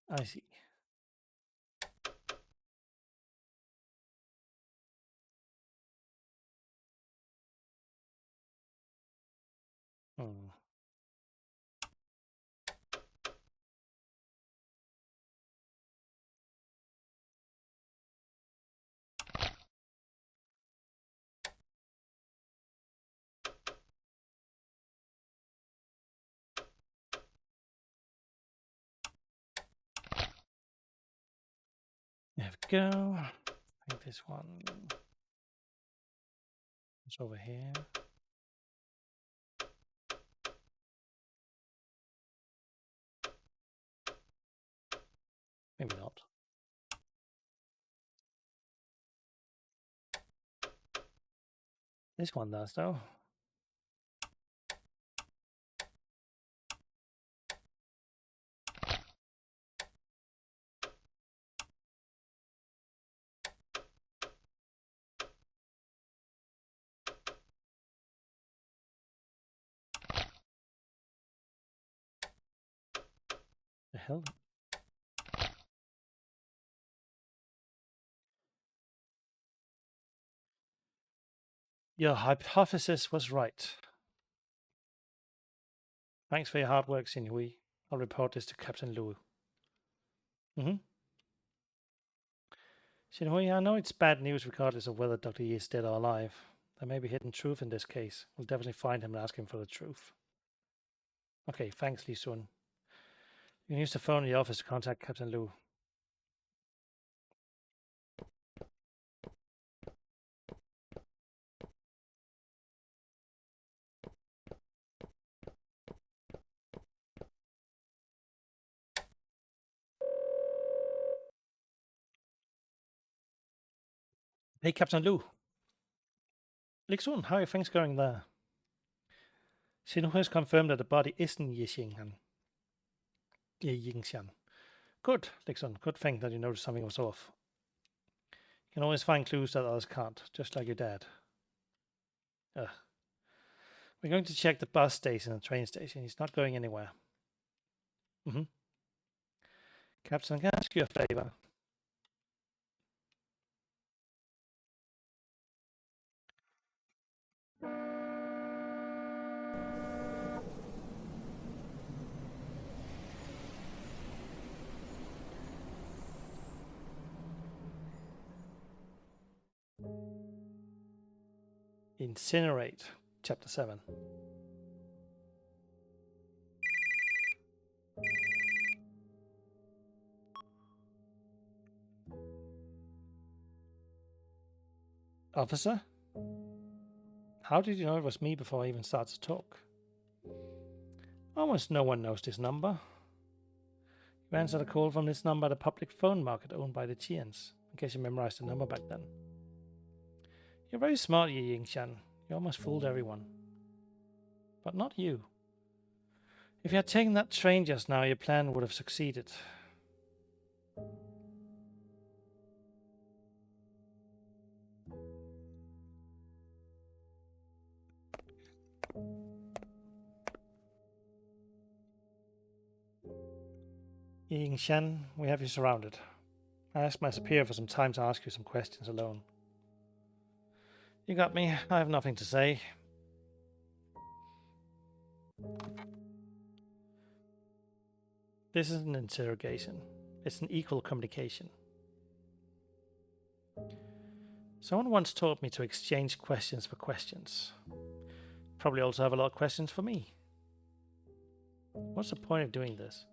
I see. Hmm. There we go. I think this one is over here. Maybe not. This one does, though. The hell? Your hypothesis was right. Thanks for your hard work, Sinhui. I'll report this to Captain Liu. Sinhui, I know it's bad news regardless of whether Dr. Yi is dead or alive. There may be hidden truth in this case. We'll definitely find him and ask him for the truth. Okay, thanks, Li Sun. You can use the phone in the office to contact Captain Liu. Hey, Captain Liu. Li Sun, how are things going there? Sinhui has confirmed that the body isn't Yixian. Good, Li Sun. Good thing that you noticed something was off. You can always find clues that others can't, just like your dad. Ugh. We're going to check the bus station and train station. He's not going anywhere. Captain, can I ask you a favor? Incinerate, Chapter 7. Officer? How did you know it was me before I even started to talk? Almost no one knows this number. You answered a call from this number at a public phone market owned by the Chians, in case you memorized the number back then. You're very smart, Yi Yingshan. You almost fooled everyone. But not you. If you had taken that train just now, your plan would have succeeded. Yi Yingshan, we have you surrounded. I asked my superior for some time to ask you some questions alone. You got me. I have nothing to say. This is an interrogation. It's an equal communication. Someone once taught me to exchange questions for questions. Probably also have a lot of questions for me. What's the point of doing this?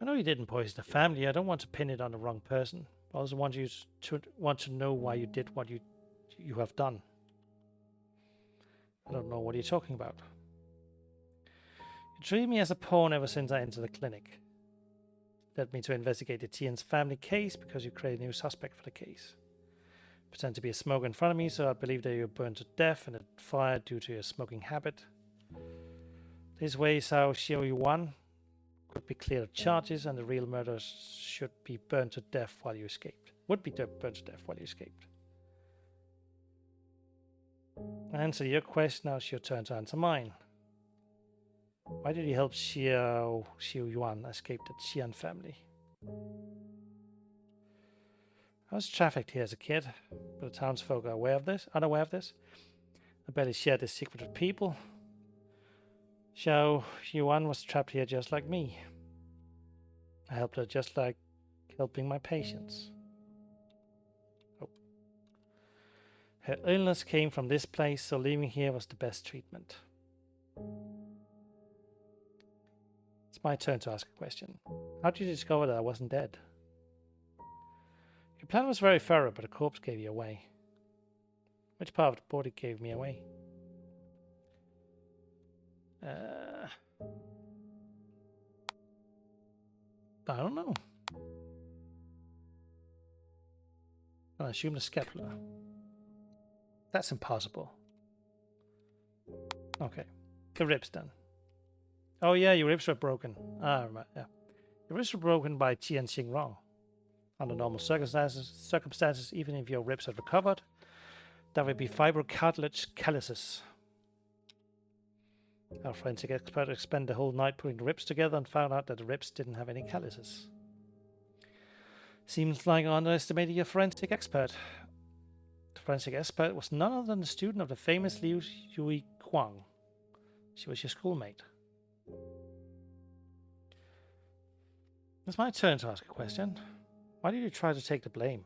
I know you didn't poison the family. I don't want to pin it on the wrong person. I also want you to know why you did what you have done. I don't know what you're talking about. You treated me as a pawn ever since I entered the clinic. Led me to investigate the Tian's family case because you created a new suspect for the case. Pretend to be a smoker in front of me so I'd believe that you were burned to death and fired due to your smoking habit. This way, Cao Xiuyuan could be cleared of charges and the real murderer should be burned to death while you escaped. Would be burned to death while you escaped. I answer your question, now it's your turn to answer mine. Why did you help Xiao Xiuyuan escape the Qian family? I was trafficked here as a kid, but the townsfolk are unaware of this. I barely shared this secret with people. Xiao Yuan was trapped here just like me. I helped her just like helping my patients. Oh. Her illness came from this place, so leaving here was the best treatment. It's my turn to ask a question. How did you discover that I wasn't dead? Your plan was very thorough, but a corpse gave you away. Which part of the body gave me away? I don't know. I assume the scapula. That's impossible. Okay. The ribs then. Oh yeah, your ribs were broken. Ah, right, yeah. Your ribs were broken by Qian Xingrong. Under normal circumstances, even if your ribs had recovered, that would be fibrocartilage calluses. Our forensic expert spent the whole night putting the ribs together and found out that the ribs didn't have any calluses. Seems like I underestimated your forensic expert. The forensic expert was none other than the student of the famous Liu Yui Huang. She was your schoolmate. It's my turn to ask a question. Why did you try to take the blame?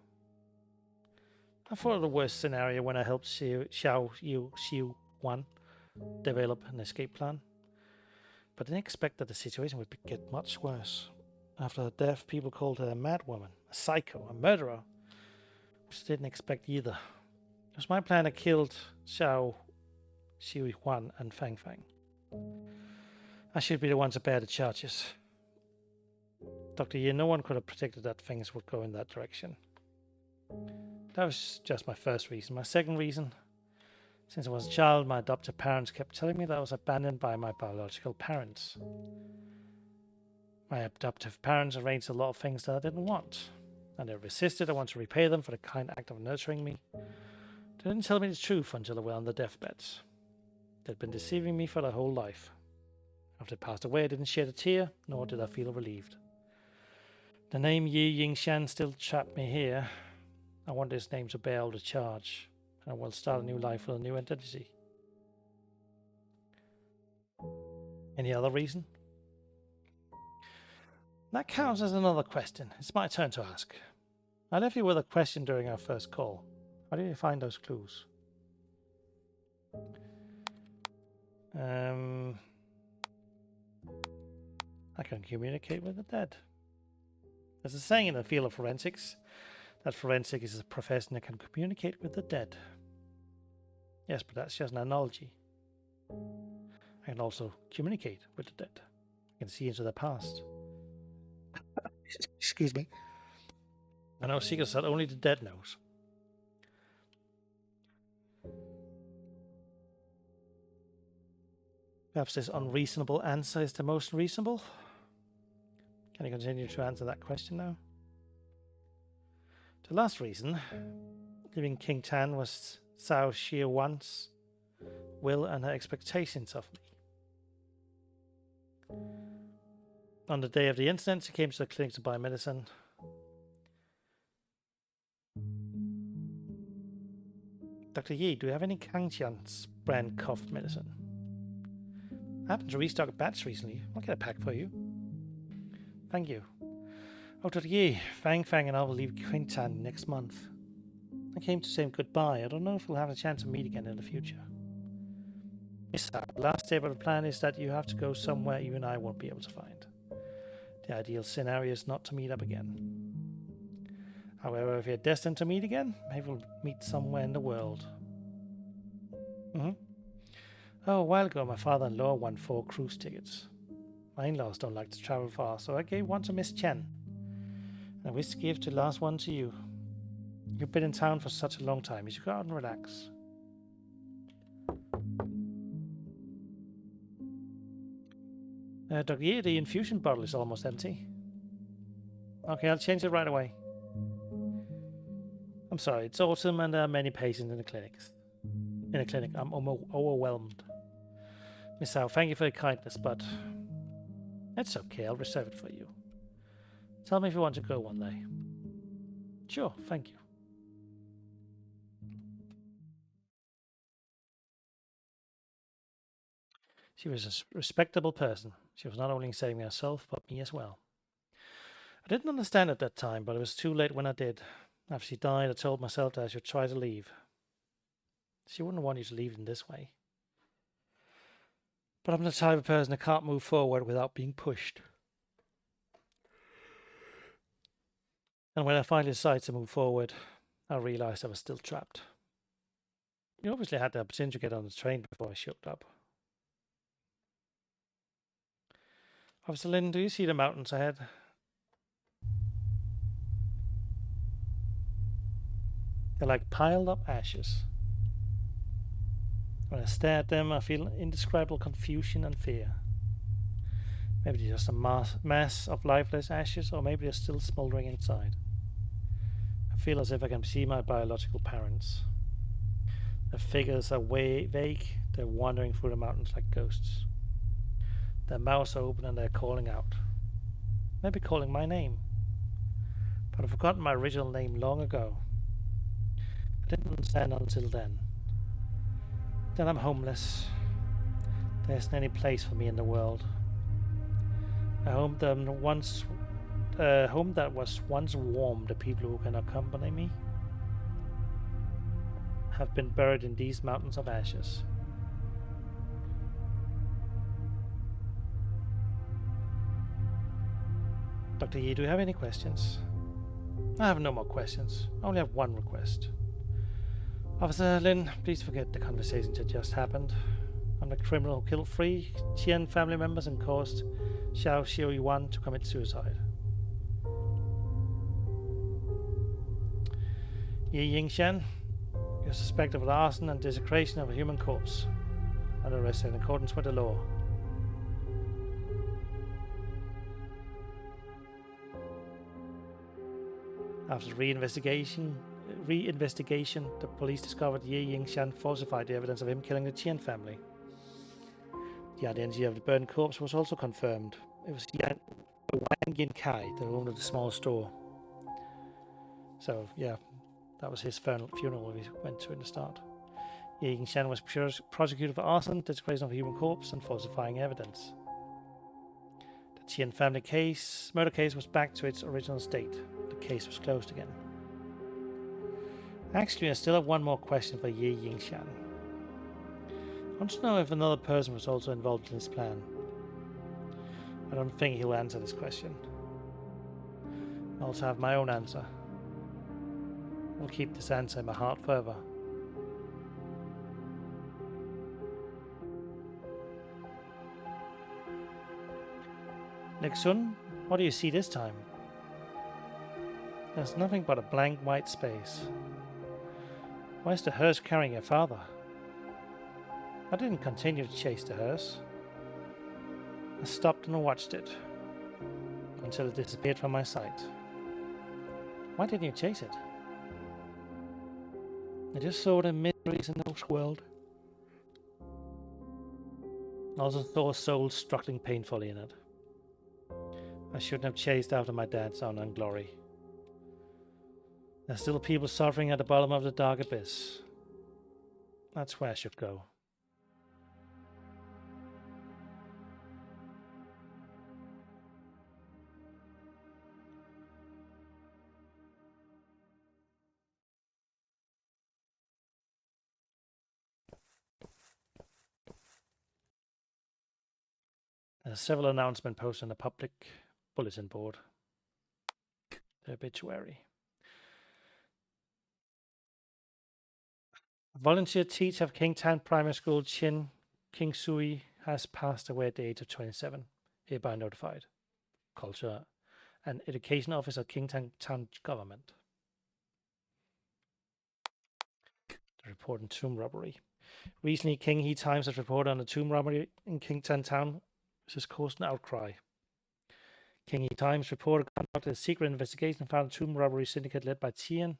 I thought of the worst scenario when I helped Xiao Xiuwan develop an escape plan, but didn't expect that the situation would get much worse. After her death, people called her a madwoman, a psycho, a murderer, which I didn't expect either. It was my plan to kill Xiao Xiuwan and Fang Fang. I should be the one to bear the charges. Dr. Yi, no one could have predicted that things would go in that direction. That was just my first reason. My second reason, since I was a child, my adoptive parents kept telling me that I was abandoned by my biological parents. My adoptive parents arranged a lot of things that I didn't want, and they resisted. I wanted to repay them for the kind act of nurturing me. They didn't tell me the truth until they were on their deathbeds. They'd been deceiving me for their whole life. After they passed away, I didn't shed a tear, nor did I feel relieved. The name Yi Yingshan still trapped me here. I want this name to bear all the charge, and I will start a new life with a new identity. Any other reason? That counts as another question. It's my turn to ask. I left you with a question during our first call. How did you find those clues? I can communicate with the dead. There's a saying in the field of forensics that forensic is a profession that can communicate with the dead. Yes, but that's just an analogy. I can also communicate with the dead. I can see into the past. Excuse me. I know secrets that only the dead knows. Perhaps this unreasonable answer is the most reasonable? Can you continue to answer that question now? The last reason, leaving King Tan, was Cao Xiuwan's will and her expectations of me. On the day of the incident, she came to the clinic to buy medicine. Dr. Yi, do you have any Kangjian's brand cough medicine? I happened to restock a batch recently. I'll get a pack for you. Thank you. Oh, Dr. Yi, Fang and I will leave Quintan next month. I came to say goodbye. I don't know if we'll have a chance to meet again in the future. Miss Hao, the last step of the plan is that you have to go somewhere you and I won't be able to find. The ideal scenario is not to meet up again. However, if you're destined to meet again, maybe we'll meet somewhere in the world. Oh, a while ago my father-in-law won 4 cruise tickets. My in-laws don't like to travel far, so I gave one to Miss Chen. And I wish to give the last one to you. You've been in town for such a long time, you should go out and relax. Dr. Yi, the infusion bottle is almost empty. Okay, I'll change it right away. I'm sorry, it's autumn and there are many patients in the clinics. I'm overwhelmed. Miss Hao, thank you for your kindness, but it's okay, I'll reserve it for you. Tell me if you want to go one day. Sure, thank you. She was a respectable person. She was not only saving herself, but me as well. I didn't understand at that time, but it was too late when I did. After she died, I told myself that I should try to leave. She wouldn't want you to leave in this way. But I'm the type of person that can't move forward without being pushed. And when I finally decided to move forward, I realized I was still trapped. You obviously had the opportunity to get on the train before I showed up. Officer Lin, do you see the mountains ahead? They're like piled up ashes. When I stare at them, I feel indescribable confusion and fear. Maybe they're just a mass of lifeless ashes, or maybe they're still smoldering inside. I feel as if I can see my biological parents. Their figures are vague, they're wandering through the mountains like ghosts. Their mouths are open and they're calling out. Maybe calling my name. But I've forgotten my original name long ago. I didn't understand until then. Then I'm homeless. There isn't any place for me in the world. A home that was once warm, the people who can accompany me have been buried in these mountains of ashes. Dr. Yi, do you have any questions? I have no more questions. I only have one request. Officer Lin, please forget the conversation that just happened. I'm the criminal who killed 3 Qian family members and caused Xiao Xiuyuan to commit suicide. Yi Yingshan, you're suspected of arson and desecration of a human corpse. Under arrest in accordance with the law. After reinvestigation, the police discovered Yi Yingshan falsified the evidence of him killing the Qian family. The identity of the burned corpse was also confirmed. It was Wang Yinkai, the owner of the small store. So, yeah, that was his funeral we went to in the start. Yi Yingshan was prosecuted for arson, desecration of a human corpse, and falsifying evidence. The Qian family murder case was back to its original state. The case was closed again. Actually, I still have one more question for Yi Yingshan. I want to know if another person was also involved in this plan. I don't think he'll answer this question. I also have my own answer. I'll keep this answer in my heart forever. Nixun, what do you see this time? There's nothing but a blank white space. Why is the hearse carrying your father? I didn't continue to chase the hearse. I stopped and watched it until it disappeared from my sight. Why didn't you chase it? I just saw the miseries in this world. I also saw souls struggling painfully in it. I shouldn't have chased after my dad's honor and glory. There's still people suffering at the bottom of the dark abyss. That's where I should go. There's several announcements posted on the public bulletin board. The obituary. A volunteer teacher of Kingtown Primary School, Chin King Sui, has passed away at the age of 27. Hereby notified. Culture and Education Officer at Kingtown Town Government. The report on tomb robbery. Recently, King He Times has reported on a tomb robbery in Kingtown Town, which has caused an outcry. King He Times reported conducted a secret investigation and found a tomb robbery syndicate led by Tian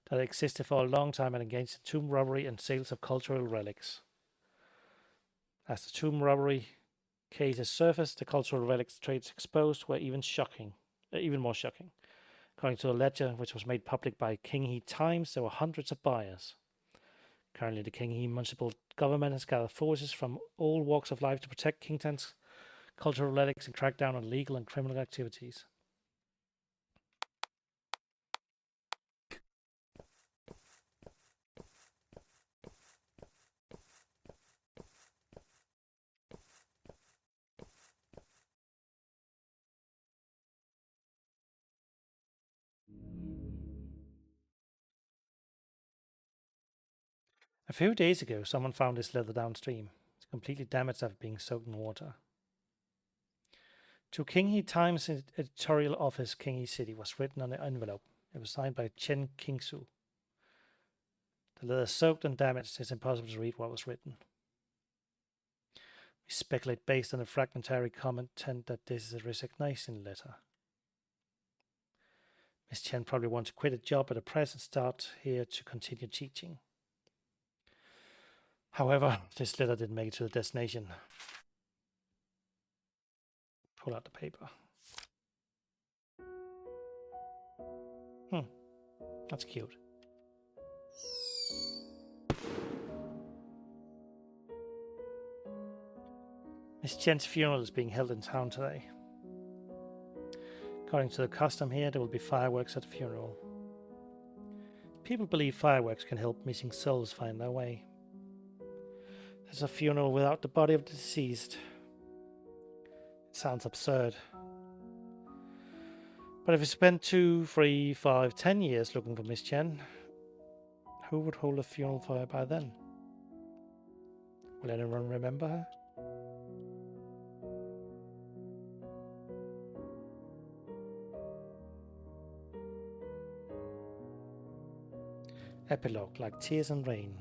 that existed for a long time and engaged in tomb robbery and sales of cultural relics. As the tomb robbery cases surfaced, the cultural relics trades exposed were even more shocking. According to a ledger which was made public by King He Times, there were hundreds of buyers. Currently, the King He municipal government has gathered forces from all walks of life to protect Kingtown's cultural relics and crack down on illegal and criminal activities. A few days ago, someone found this letter downstream. It's completely damaged after being soaked in water. To King He Times editorial office, King He City, was written on the envelope. It was signed by Chen Kingsu. The letter is soaked and damaged. It's impossible to read what was written. We speculate based on the fragmentary content that this is a resignation letter. Miss Chen probably wants to quit a job at the press and start here to continue teaching. However, this letter didn't make it to the destination. Pull out the paper. That's cute. Miss Chen's funeral is being held in town today. According to the custom here, there will be fireworks at the funeral. People believe fireworks can help missing souls find their way. There's a funeral without the body of the deceased. It sounds absurd. But if we spent 2, 3, 5, 10 years looking for Miss Chen, who would hold a funeral for her by then? Will anyone remember her? Epilogue, like tears and rain.